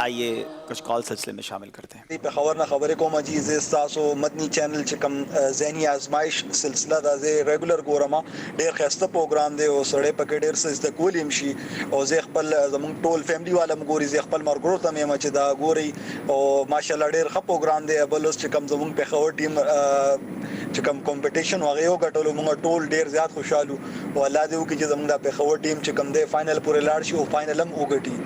[SPEAKER 2] آئیے کچھ کال سلسلے میں شامل کرتے ہیں
[SPEAKER 20] پہ خبر نہ خبر کو مجیز استاسو مدنی چینل چکم ذہنی آزمائش سلسلہ دا زی ریگولر گورما ډیر خسته پروگرام دی او سړی پکې ډیر څه زده کولی شي او زه خپل زموږ ټول فیملی والا مګوري زه خپل مرګرو ته مې چې دا ګوري او ماشاءالله ډیر ښه پروگرام دی بل اوس چې کم زموږ په خور ټیم چې کم کمپټیشن وغه یو غټلو موږ ټول ډیر زیات خوشاله او الله دې وکړي چې زموږ د په خور ټیم چې کم دی فائنل پورې لاړ شي او فائنل هم وګټي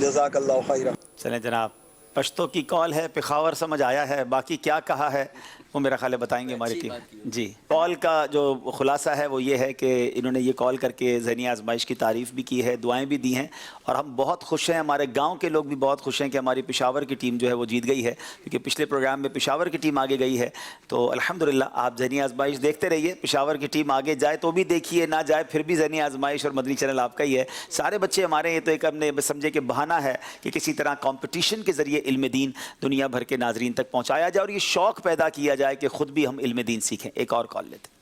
[SPEAKER 20] جزاک اللہ خیرہ.
[SPEAKER 2] چلیں جناب پشتو کی کال ہے پخاور سمجھ آیا ہے باقی کیا کہا ہے وہ میرا خیال ہے بتائیں گے ہماری ٹیم. جی کال کا جو خلاصہ ہے وہ یہ ہے کہ انہوں نے یہ کال کر کے ذہنی آزمائش کی تعریف بھی کی ہے, دعائیں بھی دی ہیں, اور ہم بہت خوش ہیں, ہمارے گاؤں کے لوگ بھی بہت خوش ہیں کہ ہماری پشاور کی ٹیم جو ہے وہ جیت گئی ہے, کیونکہ پچھلے پروگرام میں پشاور کی ٹیم آگے گئی ہے. تو الحمدللہ آپ ذہنی آزمائش دیکھتے رہیے, پشاور کی ٹیم آگے جائے تو بھی دیکھیے, نہ جائے پھر بھی ذہنی آزمائش اور مدنی چینل آپ کا ہی ہے. سارے بچے ہمارے, یہ تو ایک ہم نے سمجھے کہ بہانہ ہے کہ کسی طرح کمپٹیشن کے ذریعے علم دین دنیا بھر کے ناظرین تک پہنچایا جائے اور یہ شوق پیدا کیا جائے کہ خود بھی ہم علم دین سیکھیں. ایک اور کال لیتے.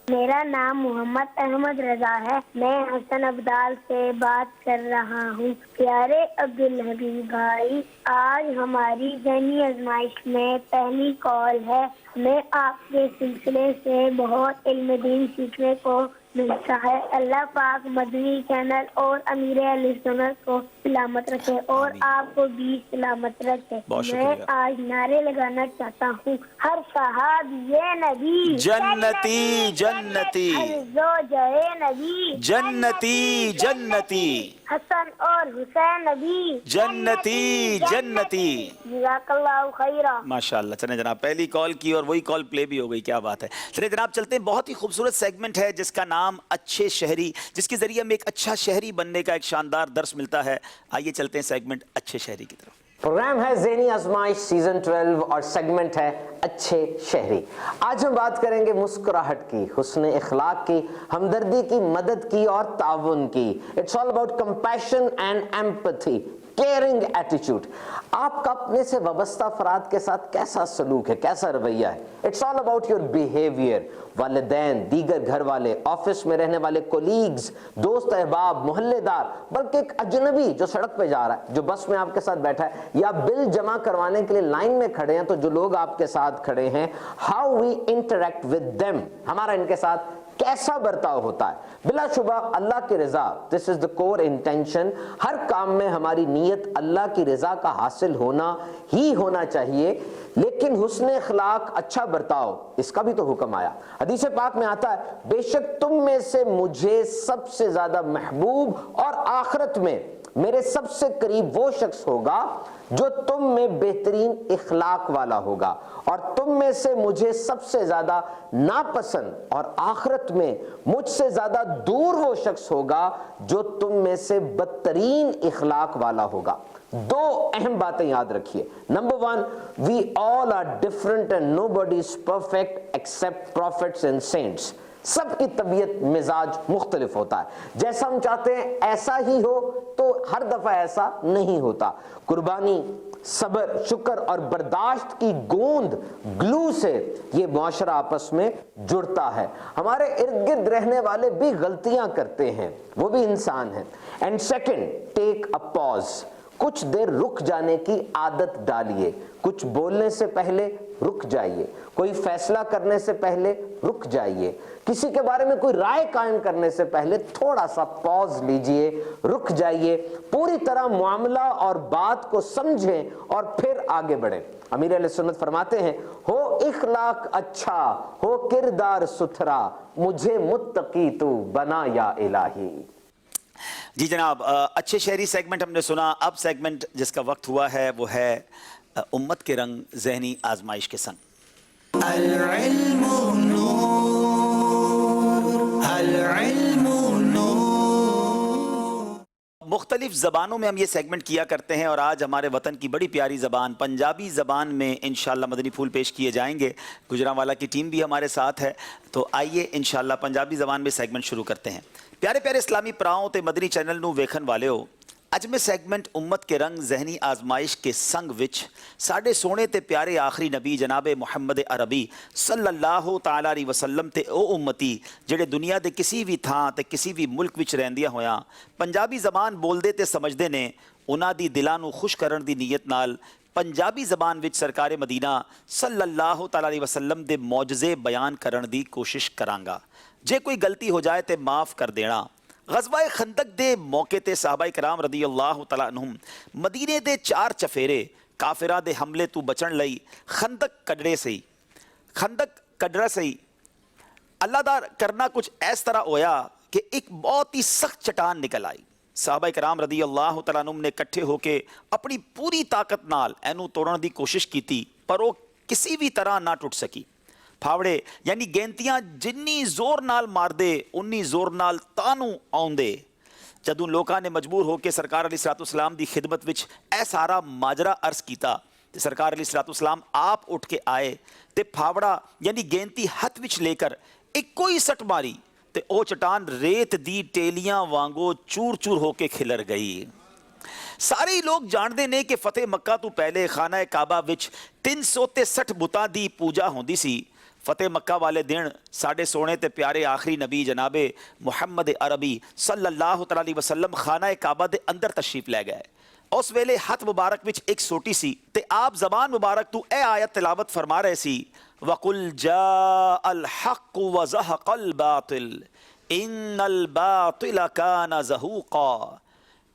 [SPEAKER 19] میرا نام محمد احمد رضا ہے, میں حسن ابدال سے بات کر رہا ہوں. پیارے عبدالحبیب بھائی, آج ہماری ذہنی آزمائش میں پہلی کال ہے. میں آپ کے سلسلے سے بہت علم دین سیکھنے کو ملتا ہے. اللہ پاک مدنی چینل اور امیر اہل سنت کو سلامت رکھے اور آپ کو بھی سلامت رکھے. میں آج نعرے لگانا چاہتا ہوں, ہر صحابی نبی
[SPEAKER 2] جنتی جنتی,
[SPEAKER 19] ہر زوجہ نبی
[SPEAKER 2] جنتی جنتی,
[SPEAKER 19] حسن اور حسین نبی
[SPEAKER 2] جنتی جنتی.
[SPEAKER 19] جزاک اللہ خیرہ.
[SPEAKER 2] ماشاءاللہ. چلیں جناب, پہلی کال کی اور وہی کال پلے بھی ہو گئی, کیا بات ہے. چلیں جناب چلتے ہیں, بہت ہی خوبصورت سیگمنٹ ہے جس کا نام اچھے شہری, جس کے ذریعے ہمیں ایک اچھا شہری بننے کا ایک شاندار درس ملتا ہے. آئیے چلتے ہیں سیگمنٹ اچھے شہری کی طرف.
[SPEAKER 21] پروگرام ہے ذہنی آزمائش سیزن 12 اور سیگمنٹ ہے اچھے شہری. آج ہم بات کریں گے مسکراہٹ کی, حسن اخلاق کی, ہمدردی کی, مدد کی اور تعاون کی. It's all about compassion and empathy, caring attitude. آپ کا اپنے سے وابستہ افراد کے ساتھ کیسا سلوک ہے, کیسا رویہ ہے. It's all about your behaviour. والدین, دیگر گھر والے, آفس میں رہنے والے کولیگز, دوست احباب, محلے دار, بلکہ ایک اجنبی جو سڑک پہ جا رہا ہے, جو بس میں آپ کے ساتھ بیٹھا ہے, یا بل جمع کروانے کے لیے لائن میں کھڑے ہیں, تو جو لوگ آپ کے ساتھ کھڑے ہیں, how we interact with them, ہمارا ان کے ساتھ کیسا برتاؤ ہوتا ہے. بلا شبہ اللہ کی رضا, دس از دا کور انٹینشن. ہر کام میں ہماری نیت اللہ کی رضا کا حاصل ہونا ہی ہونا چاہیے, لیکن حسن اخلاق, اچھا برتاؤ, اس کا بھی تو حکم آیا. حدیث پاک میں آتا ہے, بے شک تم میں سے مجھے سب سے زیادہ محبوب اور آخرت میں میرے سب سے قریب وہ شخص ہوگا جو تم میں بہترین اخلاق والا ہوگا, اور تم میں سے مجھے سب سے زیادہ ناپسند اور آخرت میں مجھ سے زیادہ دور وہ شخص ہوگا جو تم میں سے بدترین اخلاق والا ہوگا. دو اہم باتیں یاد رکھیے. Number 1, we all are different and nobody is perfect except prophets and saints. سب کی طبیعت مزاج مختلف ہوتا ہے. جیسا ہم چاہتے ہیں ایسا ہی ہو تو ہر دفعہ ایسا نہیں ہوتا. قربانی, صبر, شکر اور برداشت کی گوند, گلو سے یہ معاشرہ آپس میں جڑتا ہے. ہمارے ارد گرد رہنے والے بھی غلطیاں کرتے ہیں, وہ بھی انسان ہیں. اینڈ سیکنڈ, ٹیک اے پاز, کچھ دیر رک جانے کی عادت ڈالیے. کچھ بولنے سے پہلے رک جائیے, کوئی فیصلہ کرنے سے پہلے رک جائیے, کسی کے بارے میں کوئی رائے قائم کرنے سے پہلے تھوڑا سا پاز لیجئے, رک جائیے, پوری طرح معاملہ اور بات کو سمجھیں اور پھر آگے بڑھیں. امیر اہل سنت فرماتے ہیں, ہو اخلاق اچھا, ہو کردار ستھرا, مجھے متقی تو بنا یا الہی.
[SPEAKER 2] جی جناب, اچھے شہری سیگمنٹ ہم نے سنا. اب سیگمنٹ جس کا وقت ہوا ہے وہ ہے امت کے رنگ ذہنی آزمائش کے سنگ.
[SPEAKER 1] العلم نور, العلم نور.
[SPEAKER 2] مختلف زبانوں میں ہم یہ سیگمنٹ کیا کرتے ہیں, اور آج ہمارے وطن کی بڑی پیاری زبان پنجابی زبان میں انشاءاللہ مدنی پھول پیش کیے جائیں گے. گجرانوالا کی ٹیم بھی ہمارے ساتھ ہے, تو آئیے انشاءاللہ پنجابی زبان میں سیگمنٹ شروع کرتے ہیں. پیارے پیارے اسلامی پراؤں تے مدنی چینل نو ویکھن والے ہو, اج میں سیگمنٹ امت کے رنگ ذہنی آزمائش کے سنگ وچ ساڈے سونے تے پیارے آخری نبی جناب محمد عربی صلی اللہ تعالی علیہ وسلم تے او امتی جڑے دنیا دے کسی بھی تھاں تے کسی بھی ملک وچ رہندیاں ہویاں پنجابی زبان بولدے تے سمجھدے نے, انہاں دی دلاں نو خوش کرن دی نیت نال پنجابی زبان وچ سرکار مدینہ صلی اللہ تعالی علیہ وسلم دے معجزے بیان کرن دی کوشش کرانگا. جے کوئی غلطی ہو جائے تے معاف کر دینا. غزوہ خندق دے موقع تے صحابہ کرام رضی اللہ تعالی عنہم مدینے دے 4 چفیرے کافراں دے حملے تو بچن لئی خندق کڈرا سہی اللہ دا کرنا کچھ اس طرح ہویا کہ ایک بہت ہی سخت چٹان نکل آئی. صحابہ کرام رضی اللہ تعالیٰ عنہم نے ਇਕੱਠੇ ਹੋ ਕੇ ਆਪਣੀ ਪੂਰੀ ਤਾਕਤ ਨਾਲ ਇਹਨੂੰ ਤੋੜਨ ਦੀ ਕੋਸ਼ਿਸ਼ ਕੀਤੀ, ਪਰ ਉਹ ਕਿਸੇ ਵੀ ਤਰ੍ਹਾਂ ਨਾ ਟੁੱਟ ਸਕੀ। ਫਾਵੜੇ ਯਾਨੀ ਗੈਂਤੀਆਂ ਜਿੰਨੀ ਜ਼ੋਰ ਨਾਲ ਮਾਰਦੇ ਉਨੀ ਜ਼ੋਰ ਨਾਲ ਤਾਂ ਨੂੰ ਆਉਂਦੇ। ਜਦੋਂ ਲੋਕਾਂ ਨੇ ਮਜਬੂਰ ਹੋ ਕੇ ਸਰਕਾਰ ਅਲੈਹਿਸਸਲਾਮ ਦੀ ਖਿਦਮਤ ਵਿੱਚ ਇਹ ਸਾਰਾ ਮਾਜਰਾ ਅਰਜ਼ ਕੀਤਾ ਤੇ ਸਰਕਾਰ ਅਲੈਹਿਸਸਲਾਮ ਆਪ ਉੱਠ ਕੇ ਆਏ ਤੇ ਫਾਵੜਾ ਯਾਨੀ ਗੈਂਤੀ ਹੱਥ ਵਿੱਚ ਲੇਕਰ ਇੱਕੋ ਹੀ ਸੱਟ ਮਾਰੀ ਤੇ ਉਹ ਚਟਾਨ ਰੇਤ ਦੀ ਟੇਲੀਆਂ ਵਾਂਗੂ ਚੂਰ-ਚੂਰ ਹੋ ਕੇ ਖਿਲਰ ਗਈ। ਸਾਰੇ ਹੀ ਲੋਕ ਜਾਣਦੇ ਨੇ ਕਿ ਫਤਿਹ ਮੱਕਾ ਤੋਂ ਪਹਿਲੇ ਖਾਨਾ ਕਾਬਾ ਵਿੱਚ 360 ਬੁੱਤਾਂ ਦੀ ਪੂਜਾ ਹੁੰਦੀ ਸੀ। ਫਤਿਹ ਮੱਕਾ ਵਾਲੇ ਦਿਨ ਸਾਡੇ ਸੋਹਣੇ ਤੇ ਪਿਆਰੇ ਆਖਰੀ ਨਬੀ ਜਨਾਬੇ ਮੁਹੰਮਦ ਅਰਬੀ ਸੱਲੱਲਾਹੁ ਤਆਲਾ ਅਲੈਹਿ ਵਸੱਲਮ ਖਾਨਾ ਕਾਬਾ ਦੇ ਅੰਦਰ ਤਸ਼ਰੀਫ ਲੈ ਗਏ। ਉਸ ਵੇਲੇ ਹੱਥ ਮੁਬਾਰਕ ਵਿੱਚ ਇੱਕ ਸੋਟੀ ਸੀ ਤੇ ਆਪ ਜ਼ਬਾਨ ਮੁਬਾਰਕ ਤੋਂ ਇਹ ਆਇਤ ਤਿਲਾਵਤ ਫਰਮਾ ਰਹੇ ਸੀ, وَقُلْ جَاءَ الْحَقُّ وَزَهَقَ الْبَاطِلِ إِنَّ الْبَاطِلَ كَانَ زَهُوقًا۔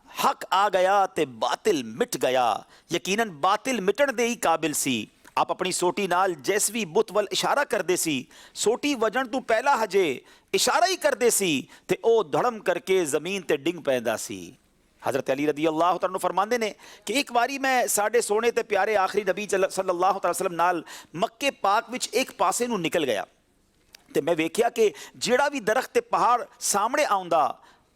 [SPEAKER 2] حق آ گیا تے باطل مٹ گیا، یقیناً باطل مٹن دے ہی قابل سی۔ آپ اپنی سوٹی نال جیسوی بت ول اشارہ کر دے سی، سوٹی وجن تو پہلا ہجے اشارہ ہی کر دے سی تے او دھڑم کر کے زمین تے ڈنگ پیندا سی۔ حضرت علی رضی اللہ تعالیٰ عنہ فرماندے نے کہ ایک باری میں ساڈے سونے تے پیارے آخری نبی صلی اللہ علیہ وسلم نال مکے پاک وچ ایک پاسے نو نکل گیا تے میں ویکھیا کہ جیڑا بھی درخت تے پہاڑ سامنے آوندا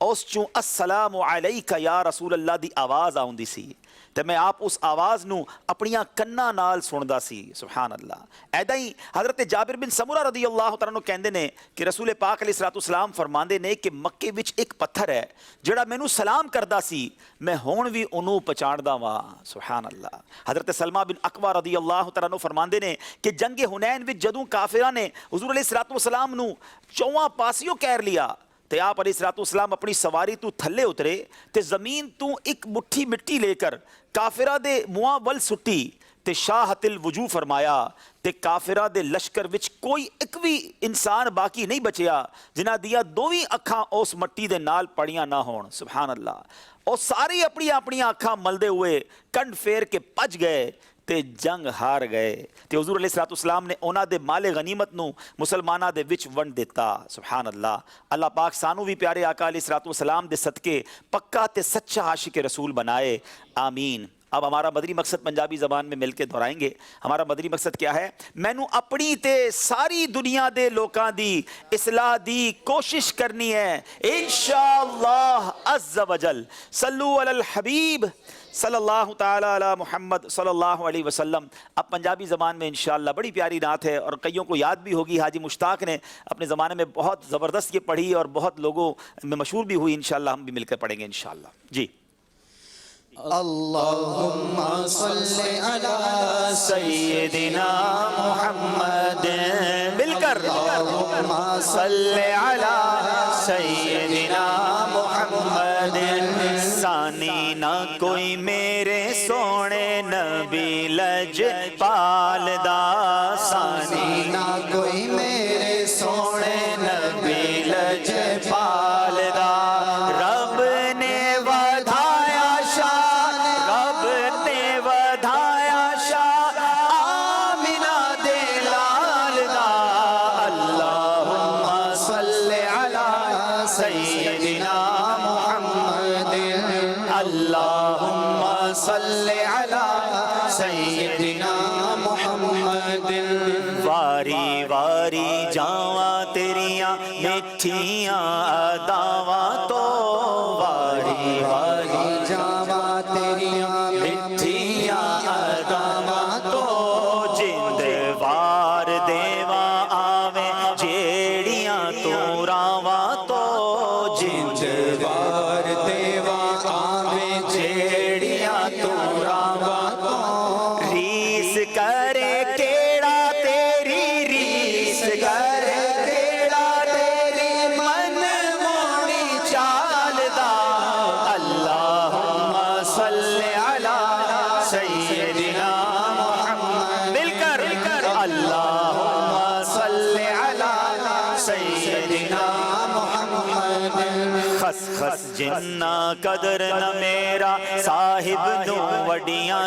[SPEAKER 2] اس چوں السلام علیک یا رسول اللہ دی آواز آوندی سی تے میں آپ اس آواز نو اپنیاں کناں نال سندا سی۔ سبحان اللہ۔ ایدا ہی حضرت جابر بن سمرہ رضی اللہ تعالیٰ عنہ کہندے نے کہ رسول پاک علیہ السلام فرماندے نے کہ مکے وچ ایک پتھر ہے جڑا مینوں سلام کردا سی، میں ہون وی اونوں پہچاندا واں۔ سبحان اللہ۔ حضرت سلمہ بن اکوع رضی اللہ تعالیٰ عنہ فرماندے نے کہ جنگ حنین وچ جدوں کافراں نے حضور علیہ السلام نو چواں پاسیوں کہر لیا تے آپ علیہ السلام اپنی سواری تو تھلے اترے تے زمین تو ایک مٹھی مٹی لے کر کافرہ دے مواں ول سٹی تے شاہت الوجوہ فرمایا تے کافرہ دے لشکر وچ کوئی ایک بھی انسان باقی نہیں بچیا جنہ دیا دوویں اکھاں اس مٹی دے نال پڑیاں نہ ہون۔ سبحان اللہ۔ اور ساری اپنی اکھاں ملدے ہوئے کنڈ پھیر کے پج گئے تے جنگ ہار گئے تے حضور علیہ السلام نے اونا دے مال غنیمت نو مسلمانہ دے وچ ونڈ دیتا۔ سبحان اللہ۔ اللہ پاک سانو بھی پیارے آقا علیہ السلام دے صدقے پکا تے سچا عاشق رسول بنائے، آمین۔ اب ہمارا مدنی مقصد پنجابی زبان میں مل کے دہرائیں گے۔ ہمارا مدنی مقصد کیا ہے؟ مینوں اپنی تے ساری دنیا دے لوکاں دی اصلاح دی کوشش کرنی ہے انشاءاللہ عز و جل۔ صلو علی الحبیب صلی اللہ تعالی علی محمد صلی اللہ علیہ وسلم۔ اب پنجابی زبان میں انشاءاللہ بڑی پیاری نعت ہے اور کئیوں کو یاد بھی ہوگی، حاجی مشتاق نے اپنے زمانے میں بہت زبردست یہ پڑھی اور بہت لوگوں میں مشہور بھی ہوئی، انشاءاللہ ہم بھی مل کر پڑھیں گے انشاءاللہ۔ جی۔
[SPEAKER 1] اللہم صلی علی سیدنا محمد،
[SPEAKER 2] مل کر
[SPEAKER 1] اللہم صلی علی سیدنا محمد،
[SPEAKER 2] ثانی نہ کوئی میرے سونے نبی لج پال دا،
[SPEAKER 1] ثانی نہ کوئی میرے سونے نبی لج پال دا،
[SPEAKER 2] رب نے ودھایا شان، رب نے ودھایا شان آمنہ دے لال دا،
[SPEAKER 1] اللہم صلی علی سیدنا محمد، اللہم صلی علی سیدنا محمد۔
[SPEAKER 2] واری واری جاواں تیریاں میٹھیاں اداواں تو،
[SPEAKER 1] واری واری جاواں تیریاں میٹھیاں اداواں تو،
[SPEAKER 2] جند وار دیواں آویں جیڑیاں تو راواں تو،
[SPEAKER 1] جند وار دیواں آویں جیڑیاں تو راواں تو،
[SPEAKER 2] ریس کرے کیڑا تیری ریس کرے کیڑا تیری من موڑی چال دا،
[SPEAKER 1] اللہم صلی علی سیدنا محمد،
[SPEAKER 2] مل کر
[SPEAKER 1] اللہم صلی علی سیدنا محمد۔
[SPEAKER 2] خس خس جنہ قدر نہ میرا صاحب نو وڈیاں،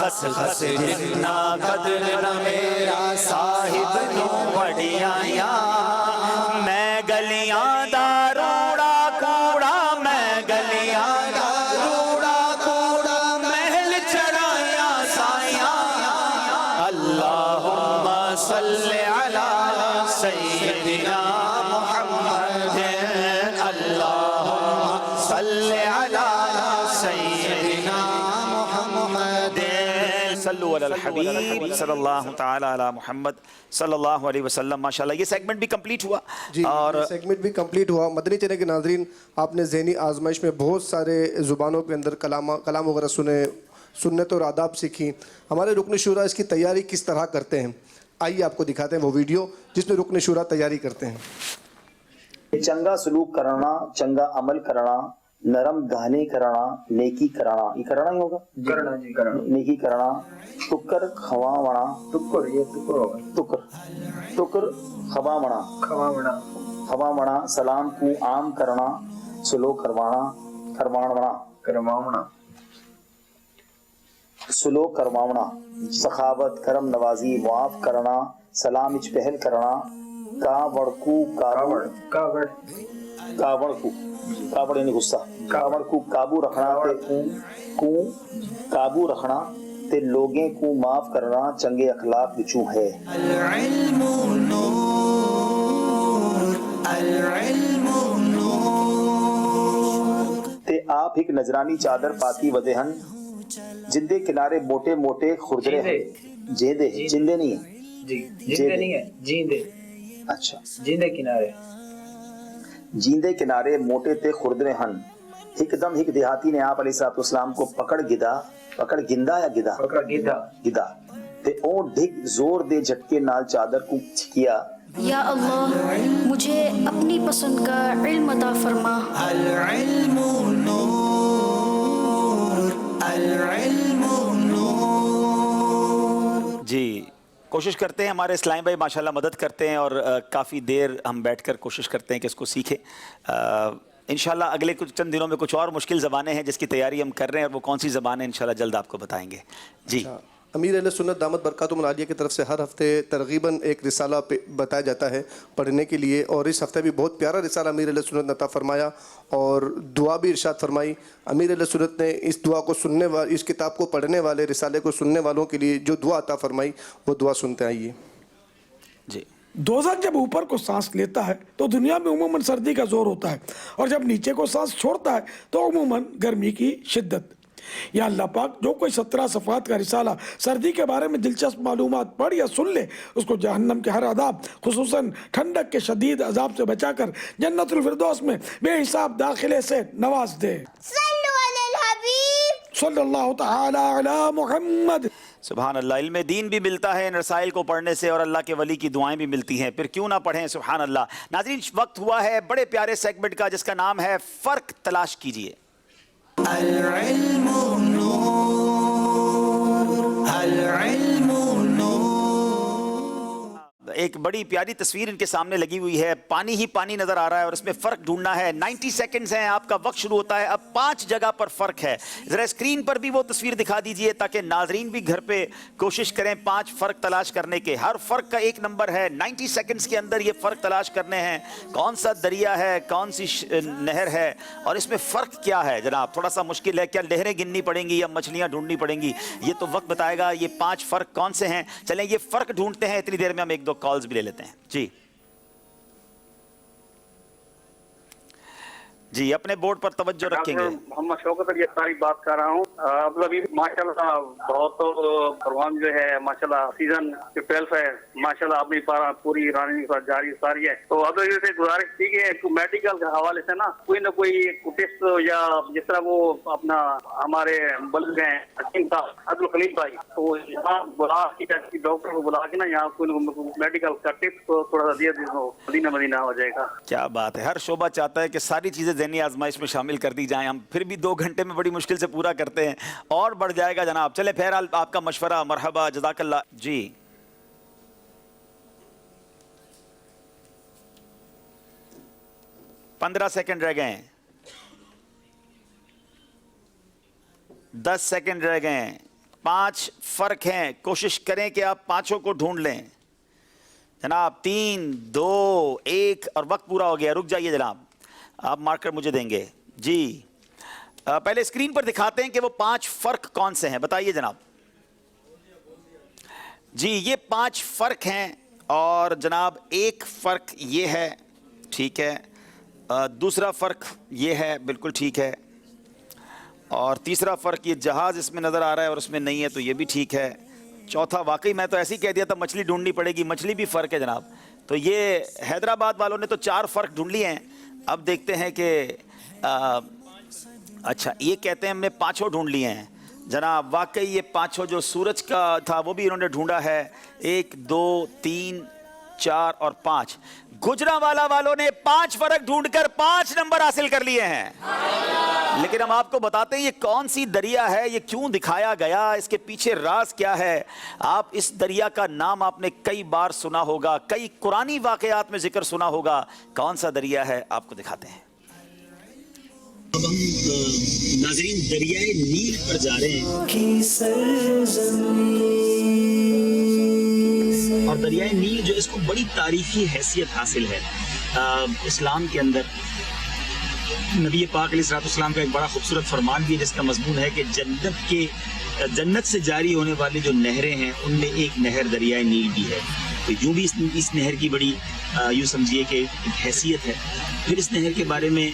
[SPEAKER 1] خس خس جنہ قدر نہ میرا صاحب نو وڈیاں،
[SPEAKER 2] میں گلیاں دا روڑا کوڑا میں صلی علی سیدنا محمد اللہم صلی علی سیدنا محمد صلو علی الحبیب صلی اللہ تعالی علی محمد صلی اللہ علیہ وسلم. ماشاءاللہ یہ سیگمنٹ بھی کمپلیٹ ہوا
[SPEAKER 7] جی
[SPEAKER 2] اور
[SPEAKER 7] سیگمنٹ بھی کمپلیٹ ہوا. مدنی چینل کے ناظرین آپ نے ذہنی آزمائش میں بہت سارے زبانوں کے اندر کلام وغیرہ سنے, سنت اور آداب سیکھی. ہمارے رکن شورا اس کی تیاری کس طرح کرتے ہیں, آئیے آپ کو دکھاتے ہیں وہ ویڈیو جس میں رکن شورا تیاری کرتے ہیں.
[SPEAKER 3] چنگا سلوک کرنا, چنگا عمل کرنا, نرم گانے کرنا, نیکی کرنا, یہ کرنا ہی ہوگا کرنا جی کرنا, نیکی کرنا, ٹکر کھواونا, ٹکر یہ ٹکر ہوگا, ٹکر کھواونا, کھواونا, سلام کو عام کرنا, سلوک کروانا, سلوک کروانا, سخاوت, کرم نوازی, معاف کرنا, سلام اچ پہل کرنا, کاوڑ یعنی غصہ, کاوڑ کو قابو رکھنا, قابو رکھنا تے لوگیں کو معاف کرنا چنگے اخلاق وچوں ہے.
[SPEAKER 1] العلم نور, العلم نور.
[SPEAKER 3] تے آپ ایک نجرانی چادر پاکی ودہن جندے کنارے موٹے موٹے خردرے ہیں, جیندے جندے نہیں ہیں
[SPEAKER 15] جی, جندے نہیں ہے جیندے,
[SPEAKER 3] اچھا
[SPEAKER 15] جیندے کنارے,
[SPEAKER 3] جیندے کنارے موٹے تے خردرے ہن. ایک دم ایک دیہاتی نے آپ علیہ السلام کو پکڑ گندا یا گدا تے اون ڈھگ زور دے جھٹکے نال چادر کو چھکیا.
[SPEAKER 22] یا اللہ مجھے اپنی پسند کا علم عطا فرما.
[SPEAKER 1] العلم نور, العلم نور.
[SPEAKER 2] جی کوشش کرتے ہیں, ہمارے اسلام بھائی ماشاءاللہ مدد کرتے ہیں اور کافی دیر ہم بیٹھ کر کوشش کرتے ہیں کہ اس کو سیکھیں. انشاءاللہ اگلے کچھ چند دنوں میں کچھ اور مشکل زبانیں ہیں جس کی تیاری ہم کر رہے ہیں, اور وہ کون سی زبانیں انشاءاللہ جلد آپ کو بتائیں گے. جی
[SPEAKER 7] امیر اہل سنت دامت برکاتہم العالیہ کی طرف سے ہر ہفتے ترغیباً ایک رسالہ بتایا جاتا ہے پڑھنے کے لیے, اور اس ہفتے بھی بہت پیارا رسالہ امیر اہل سنت نے عطا فرمایا اور دعا بھی ارشاد فرمائی. امیر اہل سنت نے اس دعا کو سننے والے, اس کتاب کو پڑھنے والے, رسالے کو سننے والوں کے لیے جو دعا عطا فرمائی وہ دعا سنتے ہیں. آئیے.
[SPEAKER 2] جی
[SPEAKER 23] دوزخ جب اوپر کو سانس لیتا ہے تو دنیا میں عموماً سردی کا زور ہوتا ہے, اور جب نیچے کو سانس چھوڑتا ہے تو عموماً گرمی کی شدت. یا اللہ پاک جو کوئی 17 صفحات کا رسالہ سردی کے بارے میں دلچسپ معلومات پڑھ یا سن لے, اس کو جہنم کے ہر عذاب خصوصاً ٹھنڈک کے شدید عذاب سے بچا کر جنت الفردوس میں بے حساب داخلے سے نواز دے.
[SPEAKER 19] صلو علی الحبیب
[SPEAKER 23] صلی اللہ تعالی علی محمد.
[SPEAKER 2] سبحان اللہ, علم دین بھی ملتا ہے ان رسائل کو پڑھنے سے, اور اللہ کے ولی کی دعائیں بھی ملتی ہیں, پھر کیوں نہ پڑھیں. سبحان اللہ. ناظرین وقت ہوا ہے بڑے پیارے سیگمنٹ کا جس کا نام ہے فرق تلاش کیجئے.
[SPEAKER 1] العلم نور, العلم نور.
[SPEAKER 2] ایک بڑی پیاری تصویر ان کے سامنے لگی ہوئی ہے, پانی ہی پانی نظر آ رہا ہے اور اس میں فرق ڈھونڈنا ہے. 90 سیکنڈز ہیں, آپ کا وقت شروع ہوتا ہے. اب 5 جگہ پر فرق ہے. ذرا اسکرین پر بھی وہ تصویر دکھا دیجئے تاکہ ناظرین بھی گھر پہ کوشش کریں 5 فرق تلاش کرنے کے. ہر فرق کا ایک نمبر ہے. 90 سیکنڈز کے اندر یہ فرق تلاش کرنے ہیں. کون سا دریا ہے, کون سی نہر ہے, اور اس میں فرق کیا ہے. جناب تھوڑا سا مشکل ہے, کیا لہریں گننی پڑیں گی یا مچھلیاں ڈھونڈنی پڑیں گی, یہ تو وقت بتائے گا. یہ 5 فرق کون سے ہیں, چلیں یہ فرق ڈھونڈتے ہیں. اتنی دیر میں ہم 1-2 کالز بھی لے لیتے ہیں. جی جی اپنے بورڈ پر توجہ رکھیں گے.
[SPEAKER 24] محمد شوکت علی اختاری بات کر رہا ہوں. ابھی ماشاءاللہ بہت پروگرام جو ہے ماشاءاللہ سیزن 12 ہے, ماشاءاللہ اپنی پوری رانی جاری ساری ہے. تو اب سے گزارش تھی کہ میڈیکل کے حوالے سے نا کوئی نہ کوئی ٹیسٹ, یا جس طرح وہ اپنا ہمارے بلد ہیں حکیم صاحب عبد الخلیل بھائی, تو یہاں بلا ڈاکٹر کو بلا کے نا یہاں کوئی میڈیکل کا ٹیسٹ تھوڑا سا دیا مدینہ ہو جائے گا.
[SPEAKER 2] کیا بات ہے. ہر شعبہ چاہتا ہے کہ ساری چیزیں ذہنی آزمائش میں شامل کر دی جائیں. ہم پھر بھی 2 گھنٹے میں بڑی مشکل سے پورا کرتے ہیں, اور بڑھ جائے گا جناب. چلے بہرحال آپ کا مشورہ, مرحبا, جزاک اللہ. جی 15 سیکنڈ رہ گئے ہیں, 10 سیکنڈ رہ گئے ہیں. 5 فرق ہیں, کوشش کریں کہ آپ 5 کو ڈھونڈ لیں جناب. 3 2 1 اور وقت پورا ہو گیا. رک جائیے جناب, آپ مارکر مجھے دیں گے. جی پہلے اسکرین پر دکھاتے ہیں کہ وہ 5 فرق کون سے ہیں, بتائیے جناب. جی یہ 5 فرق ہیں اور جناب ایک فرق یہ ہے، ٹھیک ہے، دوسرا فرق یہ ہے، بالکل ٹھیک ہے، اور تیسرا فرق یہ جہاز اس میں نظر آ رہا ہے اور اس میں نہیں ہے تو یہ بھی ٹھیک ہے، چوتھا واقعی میں تو ایسے ہی کہہ دیا تھا مچھلی ڈھونڈنی پڑے گی، مچھلی بھی فرق ہے جناب. تو یہ حیدرآباد والوں نے تو 4 فرق ڈھونڈ لیے ہیں. اب دیکھتے ہیں کہ اچھا یہ کہتے ہیں ہم نے 5 ڈھونڈ لیے ہیں جناب. واقعی یہ 5 جو سورج کا تھا وہ بھی انہوں نے ڈھونڈا ہے. 1 2 3 4 اور 5. گجرانوالہ والوں نے 5 فرق ڈھونڈ کر 5 نمبر حاصل کر لیے ہیں. لیکن ہم آپ کو بتاتے ہیں یہ کون سی دریا ہے، یہ کیوں دکھایا گیا، اس کے پیچھے راز کیا ہے. آپ اس دریا کا نام آپ نے کئی بار سنا ہوگا، کئی قرآنی واقعات میں ذکر سنا ہوگا. کون سا دریا ہے آپ کو دکھاتے ہیں.
[SPEAKER 3] اب ہم ناظرین دریائے نیل پر جا رہے ہیں اور دریائے نیل جو اس کو بڑی تاریخی حیثیت حاصل ہے اسلام کے اندر. نبی پاک علیہ السلام کا ایک بڑا خوبصورت فرمان بھی ہے جس کا مضمون ہے کہ جنت سے جاری ہونے والی جو نہریں ہیں ان میں ایک نہر دریائے نیل بھی ہے. تو یوں بھی اس نہر کی بڑی یوں سمجھیے کہ حیثیت ہے. پھر اس نہر کے بارے میں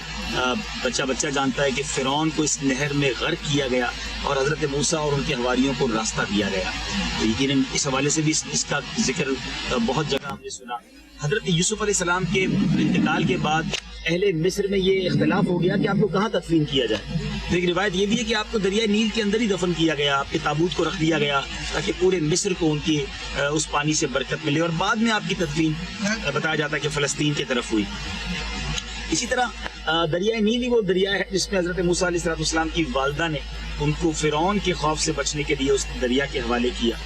[SPEAKER 3] بچہ جانتا ہے کہ فرعون کو اس نہر میں غرق کیا گیا اور حضرت موسیٰ اور ان کے حواریوں کو راستہ دیا گیا. تو یقیناً اس حوالے سے بھی اس کا ذکر بہت جگہ ہم نے سنا. حضرت یوسف علیہ السلام کے انتقال کے بعد اہل مصر میں یہ اختلاف ہو گیا کہ آپ کو کہاں تدفین کیا جائے. تو ایک روایت یہ بھی ہے کہ آپ کو دریائے نیل کے اندر ہی دفن کیا گیا، آپ کے تابوت کو رکھ دیا گیا تاکہ پورے مصر کو ان کی اس پانی سے برکت ملے. اور بعد میں آپ کی تدفین بتایا جاتا ہے کہ فلسطین کی طرف ہوئی. اسی طرح دریائے نیل ہی وہ دریا ہے جس میں حضرت موسیٰ علیہ السلام کی والدہ نے ان کو فرعون کے خوف سے بچنے کے لیے اس دریا کے حوالے کیا.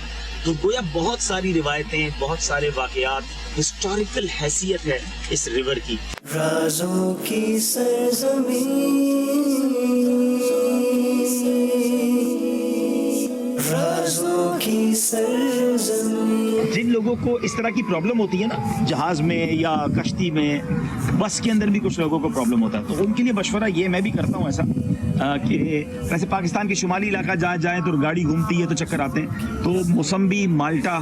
[SPEAKER 3] تو گویا بہت ساری روایتیں، بہت سارے واقعات، ہسٹوریکل حیثیت ہے اس ریور کی.
[SPEAKER 1] رازوں کی سرزمین، رازوں کی سرزمین.
[SPEAKER 3] جن لوگوں کو اس طرح کی پرابلم ہوتی ہے نا جہاز میں یا کشتی میں، بس کے اندر بھی کچھ لوگوں کو پرابلم ہوتا ہے، تو ان کے لیے مشورہ یہ میں بھی کرتا ہوں ایسا کہ ویسے پاکستان کے شمالی علاقہ جائیں تو گاڑی گھومتی ہے تو چکر آتے ہیں، تو موسمبی، مالٹا،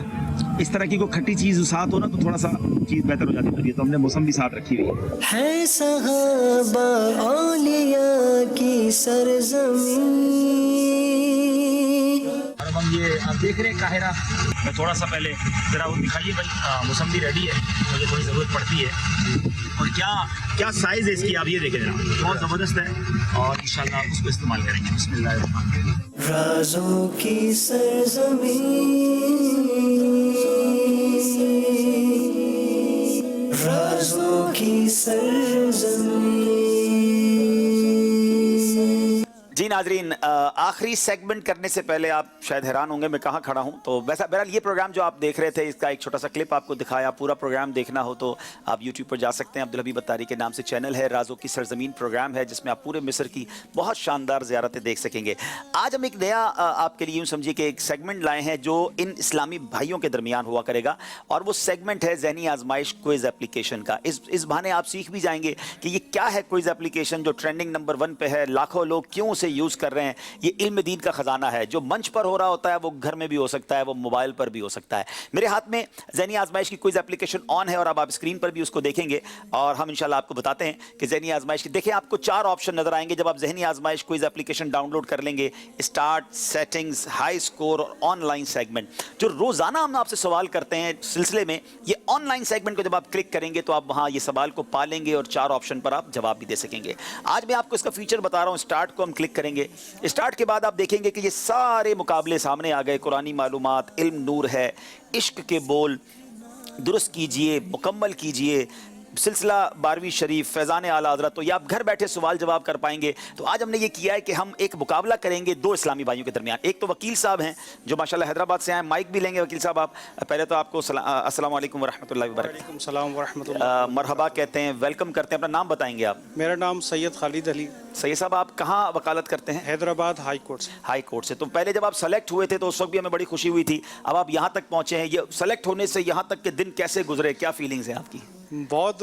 [SPEAKER 3] اس طرح کی کوئی کھٹی چیز ساتھ ہو نا تو تھوڑا سا چیز بہتر ہو جاتی ہے. تو ہم نے موسمبی ساتھ رکھی ہوئی
[SPEAKER 1] ہے صحابہ اولیاء کی سرزمین.
[SPEAKER 3] اور اب ہم یہ آپ دیکھ رہے ہیں قاہرہ میں تھوڑا سا پہلے ذرا وہ دکھائیے بھائی. موسمبی ریڈی ہے، مجھے تھوڑی ضرورت پڑتی ہے. اور کیا سائز ہے اس کی آپ یہ دیکھیں جناب، بہت زبردست ہے اور انشاءاللہ آپ اس کو استعمال کریں گے. بسم اللہ الرحمن الرحیم.
[SPEAKER 1] رازوں کی سرزمین، رازوں کی سرزمین.
[SPEAKER 2] جی ناظرین، آخری سیگمنٹ کرنے سے پہلے آپ شاید حیران ہوں گے میں کہاں کھڑا ہوں. تو ویسا بہرحال یہ پروگرام جو آپ دیکھ رہے تھے اس کا ایک چھوٹا سا کلپ آپ کو دکھایا. پورا پروگرام دیکھنا ہو تو آپ یوٹیوب پر جا سکتے ہیں. عبدالحبیب اتاری کے نام سے چینل ہے. رازوں کی سرزمین پروگرام ہے جس میں آپ پورے مصر کی بہت شاندار زیارتیں دیکھ سکیں گے. آج ہم ایک نیا آپ کے لیے یوں سمجھیے کہ ایک سیگمنٹ لائے ہیں جو ان اسلامی بھائیوں کے درمیان ہوا کرے گا، اور وہ سیگمنٹ ہے ذہنی آزمائش کوئز اپلیکیشن کا. اس بہانے آپ سیکھ بھی جائیں گے کہ یہ کیا ہے کوئز اپلیکیشن جو ٹرینڈنگ نمبر 1 پہ ہے. لاکھوں لوگ کیوں اسے یوز کر رہے ہیں. یہ علم دین کا خزانہ ہے. جو منچ پر ہو رہا ہوتا ہے وہ گھر میں بھی ہو سکتا ہے، وہ موبائل پر بھی ہو سکتا ہے. میرے ہاتھ میں ذہنی آزمائش کی کوئز اپلیکیشن آن ہے اور اب آپ اسکرین پر بھی اس کو دیکھیں گے اور ہم انشاءاللہ آپ کو بتاتے ہیں کہ ذہنی آزمائش کی دیکھیں آپ کو 4 آپشن نظر آئیں گے جب آپ ذہنی آزمائش کوئز اپلیکیشن ڈاؤن لوڈ کر لیں گے. اسٹارٹ، سیٹنگز، ہائی اسکور اور آن لائن سیگمنٹ. جو روزانہ ہم آپ سے سوال کرتے ہیں سلسلے میں، یہ آن لائن سیگمنٹ کو جب آپ کلک کریں گے تو آپ وہاں یہ سوال کو پا لیں گے اور 4 آپشن پر آپ جواب بھی دے سکیں گے. آج میں آپ کو اس کا فیچر بتا رہا ہوں. اسٹارٹ کو ہم کلک کریں گے. اسٹارٹ کے بعد آپ دیکھیں گے کہ یہ سارے مقابلے سامنے آ گئے. قرآنی معلومات، علم نور ہے، عشق کے بول، درست کیجئے، مکمل کیجئے، سلسلہ 12ویں شریف، فیضان اعلیٰ حضرت. تو یہ آپ گھر بیٹھے سوال جواب کر پائیں گے. تو آج ہم نے یہ کیا ہے کہ ہم ایک مقابلہ کریں گے 2 اسلامی بھائیوں کے درمیان. ایک تو وکیل صاحب ہیں جو ماشاءاللہ حیدرآباد سے آئے ہیں. مائک بھی لیں گے وکیل صاحب. آپ پہلے تو آپ کو السلام علیکم ورحمۃ اللہ وبرکاتہ.
[SPEAKER 12] وعلیکم السلام ورحمۃ اللہ.
[SPEAKER 2] مرحبا کہتے ہیں، ویلکم کرتے ہیں. اپنا نام بتائیں گے آپ؟
[SPEAKER 12] میرا نام سید خالد علی.
[SPEAKER 2] سید صاحب آپ کہاں وکالت کرتے ہیں؟
[SPEAKER 12] حیدرآباد ہائی کورٹ سے.
[SPEAKER 2] ہائی کورٹ سے. تو پہلے جب آپ سلیکٹ ہوئے تھے تو اس وقت بھی ہمیں بڑی خوشی ہوئی تھی. اب آپ یہاں تک پہنچے ہیں، یہ سلیکٹ ہونے سے یہاں تک کے دن کیسے گزرے، کیا فیلنگز ہیں آپ کی؟
[SPEAKER 12] بہت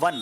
[SPEAKER 2] 1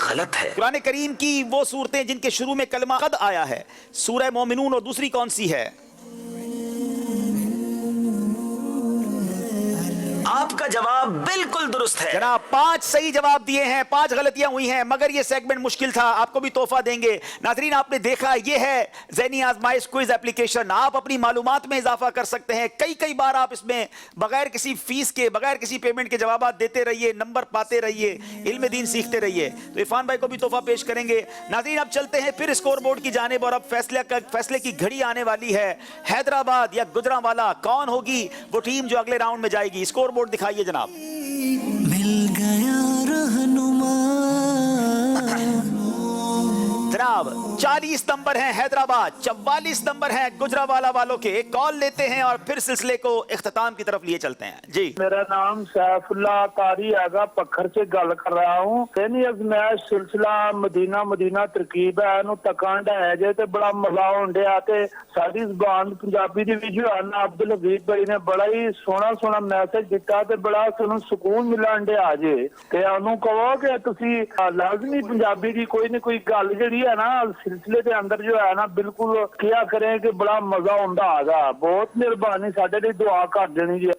[SPEAKER 2] غلط ہے. قرآن کریم کی وہ صورتیں جن کے شروع میں کلمہ قد آیا ہے, سورہ مومنون, اور دوسری کون سی ہے؟ آپ کا جواب بالکل درست ہے جناب. 5 صحیح جواب دیے ہیں, 5 غلطیاں ہوئی ہیں, مگر یہ سیگمنٹ مشکل تھا. آپ کو بھی تحفہ دیں گے. ناظرین, آپ نے دیکھا یہ ہے ذہنی آزمائش کوئز اپلیکیشن. آپ اپنی معلومات میں اضافہ کر سکتے ہیں. کئی بار آپ اس میں بغیر کسی فیس کے, بغیر کسی پیمنٹ کے جوابات دیتے رہیے, نمبر پاتے رہیے, علم دین سیکھتے رہیے. تو عرفان بھائی کو بھی تحفہ پیش کریں گے. ناظرین, اب چلتے ہیں پھر اسکور بورڈ کی جانب, اور اب فیصلے کی گھڑی آنے والی ہے. حیدرآباد یا گجرانوالہ, کون ہوگی وہ ٹیم جو اگلے راؤنڈ میں جائے گی؟ اسکور بورڈ دکھائیے جناب.
[SPEAKER 1] مل گیا رہنما.
[SPEAKER 2] جناب 40 نمبر ہیں حیدرآباد, 44 نمبر ہیں گجرانوالہ والوں کے. ایک کال لیتے ہیں اور پھر سلسلے کو اختتام کی طرف لیے چلتے ہیں. جی,
[SPEAKER 17] میرا نام سیف اللہ قاری آگا پکھر سے گل کر رہا ہوں. ذہنی آزمائش سلسلہ مدینہ ترکیب ہے نو تکانڈ ہے جے تے بڑا مزہ ہونڈیا تے ساری زبان پنجابی دی وچ انا عبد الحبیب بھائی نے بڑا ہی سونا میسج دتا تے بڑا سنوں سکون ملن دے آجے تے انو کہو کہ تسی لازمی پنجابی دی کوئی نہ کوئی گل جڑی ہے نا سلسلے دے اندر جو ہے نا بالکل کیا کریں کہ بڑا مزہ ہوندا آگا. بہت مہربانی, ساڈے ਲਈ ਦੁਆ ਕਰ ਦੇਣੀ ਜੀ.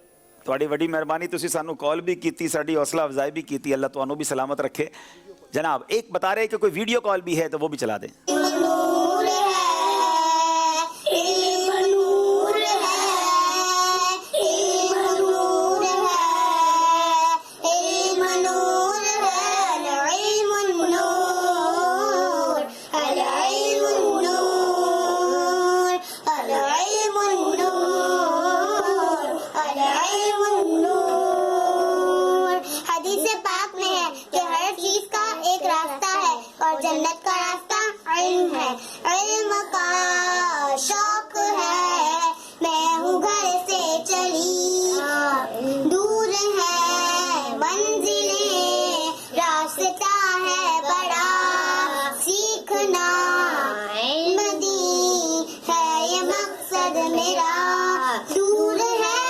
[SPEAKER 2] ਤੁਹਾਡੀ ਵੱਡੀ ਮਿਹਰਬਾਨੀ, ਤੁਸੀਂ ਸਾਨੂੰ ਕਾਲ ਵੀ ਕੀਤੀ, ਸਾਡੀ ਹੌਸਲਾ ਅਫਜ਼ਾਈ بھی ਕੀਤੀ. اللہ ਤੁਹਾਨੂੰ بھی سلامت رکھے. جناب ایک بتا رہے کہ کوئی ویڈیو کال بھی ہے تو وہ بھی چلا دیں.
[SPEAKER 19] جنت کا راستہ علم ہے, علم کا شوق ہے, میں ہوں گھر سے چلی, دور ہے منزلیں, راستہ ہے بڑا, سیکھنا علم دین ہے یہ مقصد میرا, دور ہے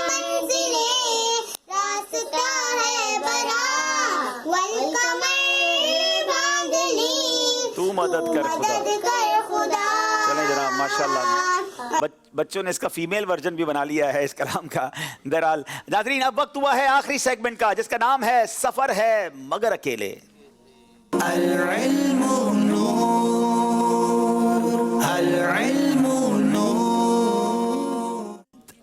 [SPEAKER 19] منزلیں, راستہ ہے بڑا, والقمر
[SPEAKER 2] تو مدد کر خدا. چلیں جناب, ماشاءاللہ بچوں نے اس کا فیمیل ورژن بھی بنا لیا ہے اس کلام کا. بہرحال ناظرین, اب وقت ہوا ہے آخری سیگمنٹ کا, جس کا نام ہے سفر ہے مگر اکیلے.
[SPEAKER 1] العلم نور, العلم نور.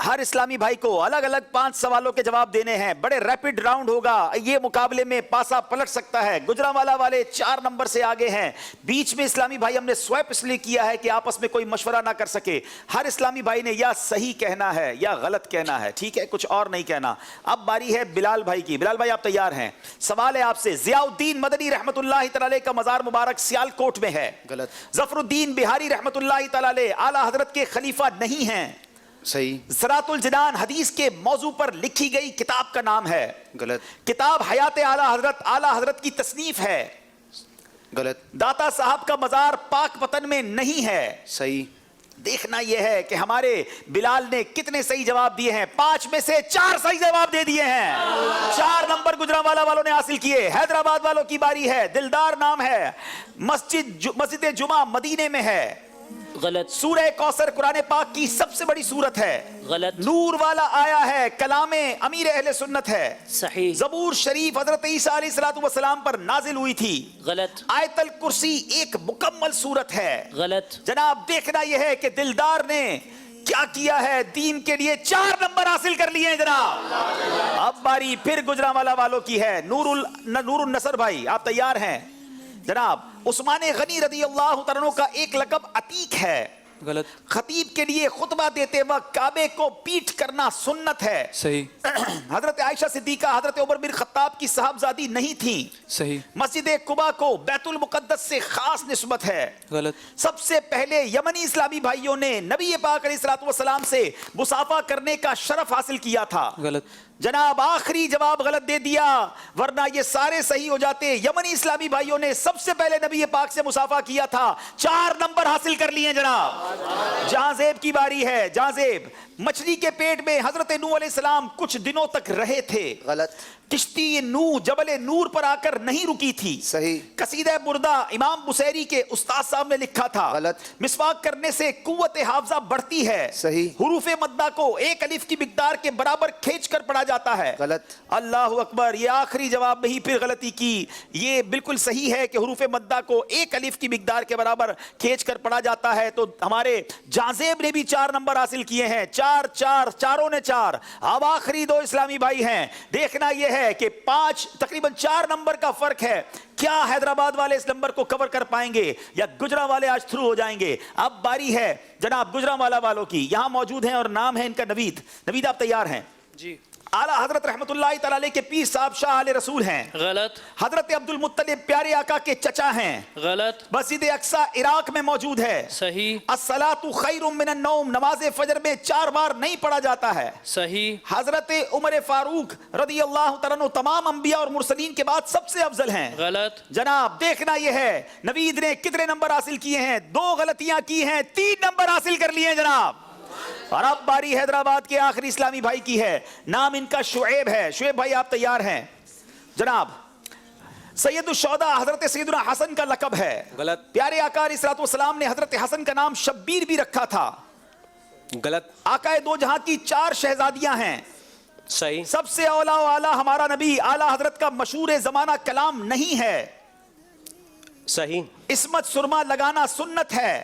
[SPEAKER 2] ہر اسلامی بھائی کو الگ الگ 5 سوالوں کے جواب دینے ہیں. بڑے ریپڈ راؤنڈ ہوگا. یہ مقابلے میں پاسا پلٹ سکتا ہے. گجرانوالہ والے 4 نمبر سے آگے ہیں. بیچ میں اسلامی بھائی ہم نے سویپ اس لیے کیا ہے کہ آپس میں کوئی مشورہ نہ کر سکے. ہر اسلامی بھائی نے یا صحیح کہنا ہے یا غلط کہنا ہے, ٹھیک ہے, کچھ اور نہیں کہنا. اب باری ہے بلال بھائی کی. بلال بھائی آپ تیار ہیں؟ سوال ہے آپ سے. ضیاء الدین مدنی رحمت اللہ تعالی کا مزار مبارک سیالکوٹ میں ہے.
[SPEAKER 11] غلط.
[SPEAKER 2] ظفر الدین بہاری رحمت اللہ تعالی اعلیٰ حضرت کے خلیفہ نہیں ہیں.
[SPEAKER 11] صحیح.
[SPEAKER 2] صراط الجنان حدیث کے موضوع پر لکھی گئی کتاب کا نام ہے.
[SPEAKER 11] غلط.
[SPEAKER 2] کتاب حیات اعلیٰ حضرت کی تصنیف ہے.
[SPEAKER 11] غلط.
[SPEAKER 2] داتا صاحب کا مزار پاک پتن میں نہیں ہے.
[SPEAKER 11] صحیح.
[SPEAKER 2] دیکھنا یہ ہے کہ ہمارے بلال نے کتنے صحیح جواب دیے ہیں. 5 میں سے 4 صحیح جواب دے دیے ہیں. 4 نمبر گجرانوالہ والوں نے حاصل کیے. حیدرآباد والوں کی باری ہے. دلدار نام ہے, مسجد جمعہ مدینے میں ہے.
[SPEAKER 13] غلط.
[SPEAKER 2] سورہ کوثر قرآن پاک کی سب سے بڑی سورت ہے.
[SPEAKER 13] غلط.
[SPEAKER 2] نور والا آیا ہے, کلام امیر اہل سنت ہے.
[SPEAKER 13] صحیح.
[SPEAKER 2] زبور شریف حضرت عیسیٰ علیہ السلام پر نازل ہوئی تھی.
[SPEAKER 13] غلط.
[SPEAKER 2] آیت الکرسی ایک مکمل سورت ہے.
[SPEAKER 13] غلط.
[SPEAKER 2] جناب دیکھنا یہ ہے کہ دلدار نے کیا کیا ہے. دین کے لیے 4 نمبر حاصل کر لیے ہیں جناب. اب باری پھر گجرانوالہ والوں کی ہے. نور النصر بھائی آپ تیار ہیں؟ جناب عثمان غنی رضی اللہ تعالیٰ عنہ کا ایک لقب عتیق ہے.
[SPEAKER 14] غلط.
[SPEAKER 2] خطیب کے لیے خطبہ دیتے وقت کعبے کو پیٹ کرنا سنت ہے.
[SPEAKER 14] صحیح.
[SPEAKER 2] حضرت عائشہ صدیقہ حضرت عمر بن خطاب کی صاحبزادی نہیں تھیں.
[SPEAKER 14] صحیح.
[SPEAKER 2] مسجد قباء کو بیت المقدس سے خاص نسبت ہے.
[SPEAKER 14] غلط.
[SPEAKER 2] سب سے پہلے یمنی اسلامی بھائیوں نے نبی پاک علیہ السلام سے مصافحہ کرنے کا شرف حاصل کیا تھا.
[SPEAKER 14] غلط.
[SPEAKER 2] جناب آخری جواب غلط دے دیا, ورنہ یہ سارے صحیح ہو جاتے. یمنی اسلامی بھائیوں نے سب سے پہلے نبی پاک سے مصافحہ کیا تھا. 4 نمبر حاصل کر لیے جناب. جہاں زیب کی باری ہے. جہاں زیب مچھلی کے پیٹ میں حضرت نوح علیہ السلام کچھ دنوں تک رہے تھے.
[SPEAKER 4] غلط.
[SPEAKER 2] کشتی نوح جبل نور پر آ کر نہیں رکی تھی.
[SPEAKER 4] صحیح.
[SPEAKER 2] قصیدہ بردہ امام بصیری کے استاد صاحب نے لکھا تھا.
[SPEAKER 4] غلط.
[SPEAKER 2] مسواک کرنے سے قوت حافظہ بڑھتی ہے.
[SPEAKER 4] صحیح.
[SPEAKER 2] حروف مدہ کو ایک الف کی مقدار کے برابر کھینچ کر پڑھا جاتا ہے.
[SPEAKER 4] غلط.
[SPEAKER 2] اللہ اکبر. یہ آخری جواب میں ہی پھر غلطی کی. یہ بالکل صحیح ہے کہ حروف مدہ کو ایک الف کی مقدار کے برابر کھینچ کر پڑھا جاتا ہے. تو ہمارے جازیب نے بھی 4 نمبر حاصل کیے ہیں. 4 4 چاروں نے 4. اب آخری 2 اسلامی بھائی ہیں. دیکھنا یہ ہے کہ 5 تقریباً 4 نمبر کا فرق ہے. کیا حیدرآباد والے اس نمبر کو کور کر پائیں گے یا گجرا والے آج تھرو ہو جائیں گے؟ اب باری ہے جناب گجرانوالہ والوں کی. یہاں موجود ہیں اور نام ہے ان کا نوید. نوید آپ تیار ہیں؟
[SPEAKER 18] جی.
[SPEAKER 2] اعلیٰ حضرت رحمت اللہ تعالی علیہ کے پیر صاحب شاہ آل رسول ہیں.
[SPEAKER 18] غلط.
[SPEAKER 2] حضرت عبد المطلب پیارے آقا کے چچا ہیں.
[SPEAKER 18] غلط.
[SPEAKER 2] مسجد اقصی عراق میں موجود ہے.
[SPEAKER 18] صحیح.
[SPEAKER 2] الصلاۃ خیر من النوم نماز فجر میں 4 بار نہیں پڑھا جاتا ہے.
[SPEAKER 18] صحیح.
[SPEAKER 2] حضرت عمر فاروق رضی اللہ تعالیٰ عنہ تمام انبیاء اور مرسلین کے بعد سب سے افضل ہیں.
[SPEAKER 18] غلط.
[SPEAKER 2] جناب دیکھنا یہ ہے نوید نے کتنے نمبر حاصل کیے ہیں؟ 2 غلطیاں کی ہیں، 3 نمبر حاصل کر لیے ہیں جناب. اور اب باری حیدرآباد کے آخری اسلامی بھائی کی ہے. نام ان کا شعیب ہے. شعیب بھائی آپ تیار ہیں؟ جناب سید الشہداء حضرت سیدنا حسن کا لقب ہے.
[SPEAKER 13] غلط.
[SPEAKER 2] پیارے آقا علیہ الصلوۃ والسلام نے حضرت حسن کا نام شبیر بھی رکھا تھا.
[SPEAKER 13] غلط.
[SPEAKER 2] آقا دو جہاں کی 4 شہزادیاں ہیں.
[SPEAKER 13] صحیح.
[SPEAKER 2] سب سے اولا و اعلیٰ ہمارا نبی اعلیٰ حضرت کا مشہور زمانہ کلام نہیں ہے.
[SPEAKER 13] صحیح.
[SPEAKER 2] عصمت سرما لگانا سنت ہے.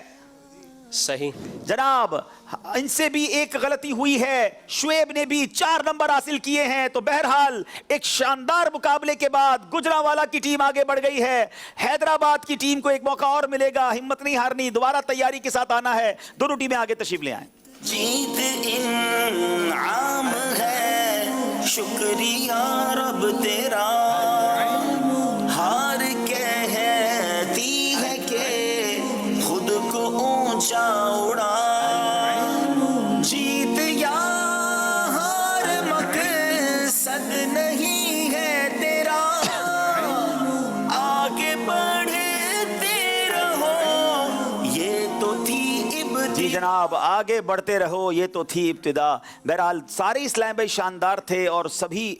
[SPEAKER 13] صحیح.
[SPEAKER 2] جناب ان سے بھی ایک غلطی ہوئی ہے. شعیب نے بھی 4 نمبر حاصل کیے ہیں. تو بہرحال ایک شاندار مقابلے کے بعد گجرانوالہ کی ٹیم آگے بڑھ گئی ہے. حیدرآباد کی ٹیم کو ایک موقع اور ملے گا. ہمت نہیں ہارنی، دوبارہ تیاری کے ساتھ آنا ہے. دونوں ٹیمیں آگے تشریف لے آئیں.
[SPEAKER 1] جیت انعام ہے شکریہ رب تیرا، ہار کہتی ہے کہ خود کو اونچا اڑا، جیت یا ہار مقصد نہیں ہے تیرا، آگے بڑھتے رہو یہ تو تھی
[SPEAKER 2] جی جناب آگے بڑھتے رہو یہ تو تھی ابتدا. بہرحال سارے اسلام بھائی شاندار تھے اور سبھی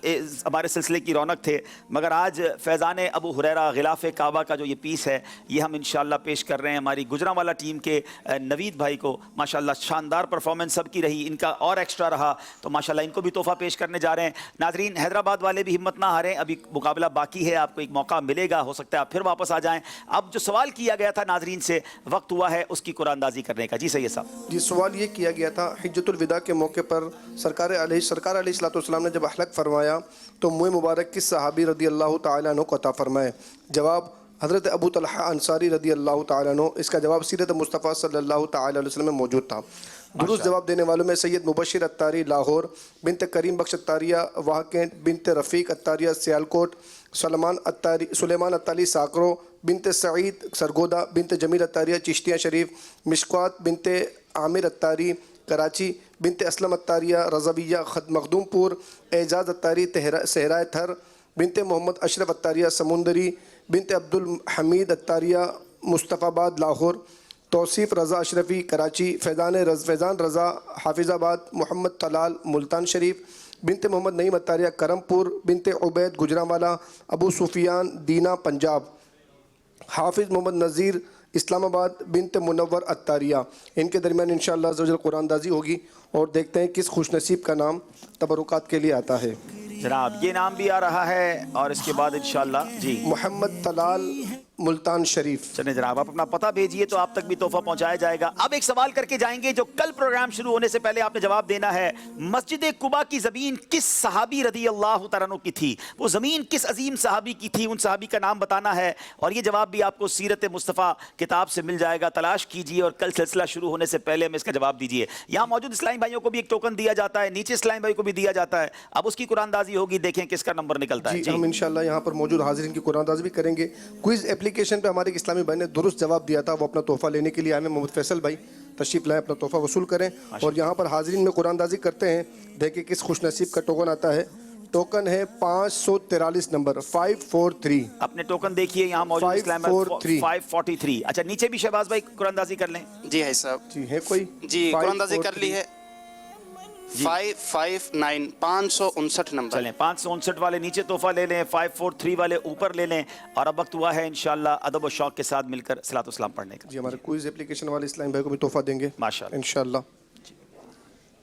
[SPEAKER 2] ہمارے سلسلے کی رونق تھے، مگر آج فیضان ابو ہریرہ غلاف کعبہ کا جو یہ پیس ہے یہ ہم انشاءاللہ پیش کر رہے ہیں ہماری گجرانوالہ ٹیم کے نوید بھائی کو. ماشاءاللہ شاندار پرفارمنس سب کی رہی، ان کا اور ایکسٹرا رہا، تو ماشاءاللہ ان کو بھی تحفہ پیش کرنے جا رہے ہیں. ناظرین حیدرآباد والے بھی ہمت نہ ہاریں، ابھی مقابلہ باقی ہے، آپ کو ایک موقع ملے گا، ہو سکتا ہے آپ پھر واپس آ جائیں. اب جو سوال کیا گیا تھا ناظرین سے وقت ہوا ہے اس کی قرآن اندازی کرنے کا. جی سید صاحب.
[SPEAKER 7] جی سوال یہ کیا گیا تھا حجۃ الوداع کے موقع پر سرکار علیہ الصلوۃ والسلام نے جب حلق فرمایا تو منہ مبارک کس صحابی رضی اللہ تعالیٰ عنہ کو عطا فرمائے؟ جواب حضرت ابو طلحہ انصاری رضی اللہ تعالیٰ عنہ. اس کا جواب سیرت مصطفیٰ صلی اللہ تعالیٰ علیہ وسلم میں موجود تھا. درست جواب دینے والوں میں سید مبشر اتاری لاہور، بنت کریم بخش اتاریہ واہکینٹ، بنت رفیق اتاریہ سیالکوٹ، سلیمان اتالی ساکرو، بنت سعید سرگودا، بنت جمیل اتاریہ چشتیہ شریف، مشکوات بنت عامر اتاری کراچی، بنت اسلم اتاریہ رضویہ مخدوم پور، اعجاز اتاری صحرائے تھر، بنت محمد اشرف اتاریہ سمندری، بنت عبد الحمید اتاریہ مصطفیٰ آباد لاہور، توصیف رضا اشرفی کراچی، فیضان رضا حافظ آباد، محمد طلال ملتان شریف، بنت محمد نعیم اتاریہ کرم پور، بنت عبید گجرانوالہ، ابو سفیان دینا پنجاب، حافظ محمد نذیر اسلام آباد، بنت منور اتاریہ. ان کے درمیان انشاءاللہ عز و جل قرآن اندازی ہوگی اور دیکھتے ہیں کس خوش نصیب کا نام تبرکات کے لیے آتا ہے.
[SPEAKER 2] جناب یہ نام بھی آ رہا ہے اور اس کے بعد انشاءاللہ جی
[SPEAKER 7] محمد طلال ملتان شریف.
[SPEAKER 2] چلیں جناب آپ اپنا پتہ بھیجئے تو آپ تک بھی تحفہ پہنچایا جائے گا. اب ایک سوال کر کے جائیں گے جو کل پروگرام شروع ہونے سے پہلے آپ نے جواب دینا ہے. مسجد قباء کی زمین کس صحابی رضی اللہ تعالیٰ عنہ کی تھی؟ وہ زمین کس عظیم صحابی کی تھی؟ ان صحابی کا نام بتانا ہے اور یہ جواب بھی آپ کو سیرت مصطفیٰ کتاب سے مل جائے گا. تلاش کیجئے اور کل سلسلہ شروع ہونے سے پہلے ہمیں اس کا جواب دیجئے. یہاں موجود اسلامی بھائیوں کو بھی ایک ٹوکن دیا جاتا ہے، نیچے اسلامی بھائی کو بھی دیا جاتا ہے. اب اس کی قرآن اندازی ہوگی، دیکھیں کس کا نمبر نکلتا ہے.
[SPEAKER 7] جی ہم انشاءاللہ یہاں پر موجود حاضرین کی قرآن اندازی بھی کریں گے. کوئز اپلیکیشن پہ ہمارے اسلامی بھائی نے درست جواب دیا تھا، وہ اپنا تحفہ لینے کے لیے آئے ہیں. محمد فیصل بھائی تشریف لائیں، اپنا تحفہ وصول کریں اور یہاں پر حاضرین میں قرآن اندازی کرتے ہیں. دیکھیں کس خوش نصیب کا ٹوکن آتا ہے. ٹوکن ہے 543 نمبر 543.
[SPEAKER 2] اپنے ٹوکن دیکھیے یہاں موجود اسلام 543. اچھا نیچے بھی شہباز بھائی قرآن اندازی کر لیں.
[SPEAKER 16] جی ہے صاحب.
[SPEAKER 7] جی ہے کوئی؟
[SPEAKER 16] جی قرآن اندازی کر لی ہے.
[SPEAKER 18] 559 559 نمبر.
[SPEAKER 2] چلیں 559 والے نیچے تحفہ لے لیں, 543 والے اوپر لے لیں, اور اب وقت ہوا ہے انشاءاللہ ادب و شوق کے ساتھ مل کر صلاۃ و سلام پڑھنے کا.
[SPEAKER 7] جی ہمارے کوئز اپلیکیشن والے اسلام بھائی کو بھی تحفہ دیں گے
[SPEAKER 2] ماشاءاللہ
[SPEAKER 7] انشاءاللہ.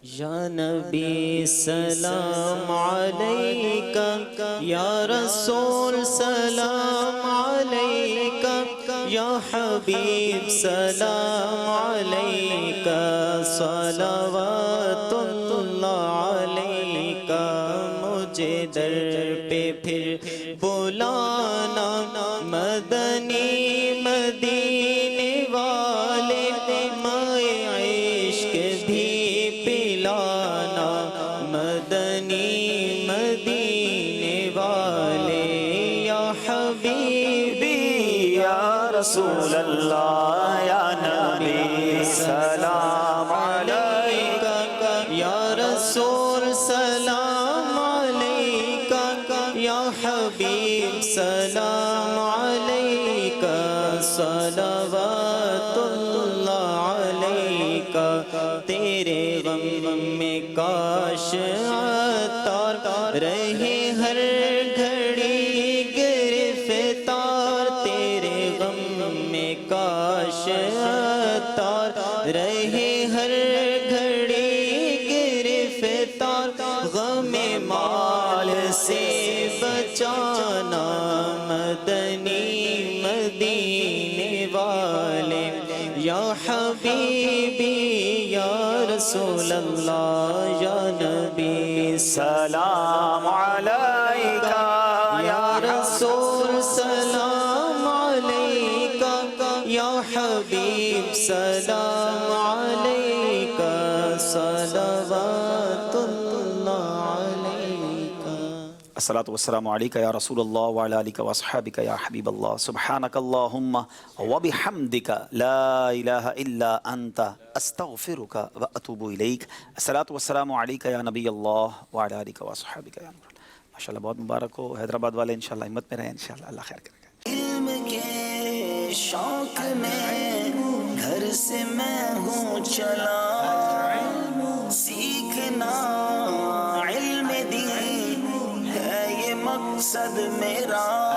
[SPEAKER 16] یا نبی سلام علیکہ, یا رسول سلام علیکہ, یا حبیب سلام علیکہ, صلوات اللہ علیکہ. مجھے در پہ پھر بلانا مدنی مدینے والے, مائے عشق بھی پلانا مدنی مدینے والے. یا حبیبی یا
[SPEAKER 2] رسول اللہ, یا نبی سلام
[SPEAKER 16] علیکہ, یا رسول سلام علیکہ, یا حبیب سلام علیکہ, صلوات اللہ علیکہ. تیرے غم میں کاش عطار رہے ہر گھڑی گرفتار, تیرے غم میں کاش عطار رہے ہر گھڑی گرفتار. غم مال سے بچانا مدنی مدینے والے. یا حبیبی یا رسول اللہ, یا نبی
[SPEAKER 2] سلام علیکہ,
[SPEAKER 16] یا رسول سلام علیکہ, یا حبیب سلام علیکہ, صلوات اللہ علیکہ.
[SPEAKER 2] الصلاۃ والسلام علیکہ یا رسول اللہ وعلی آلک واصحابک یا حبیب اللہ. سبحانک اللہم وبحمدک لا الہ الا انت استغفرک واتوب الیک. الصلاۃ والسلام علیکہ یا نبی اللہ وعلی آلک واصحابک یا نور. ماشاءاللہ بہت مبارک ہو. حیدرآباد والے انشاءاللہ ہمت میں رہیں انشاءاللہ, اللہ خیر کرے گا.
[SPEAKER 1] علم کے شوق میں گھر سے میں ہوں چلا, سیکھنا علم دین ہے یہ مقصد میرا.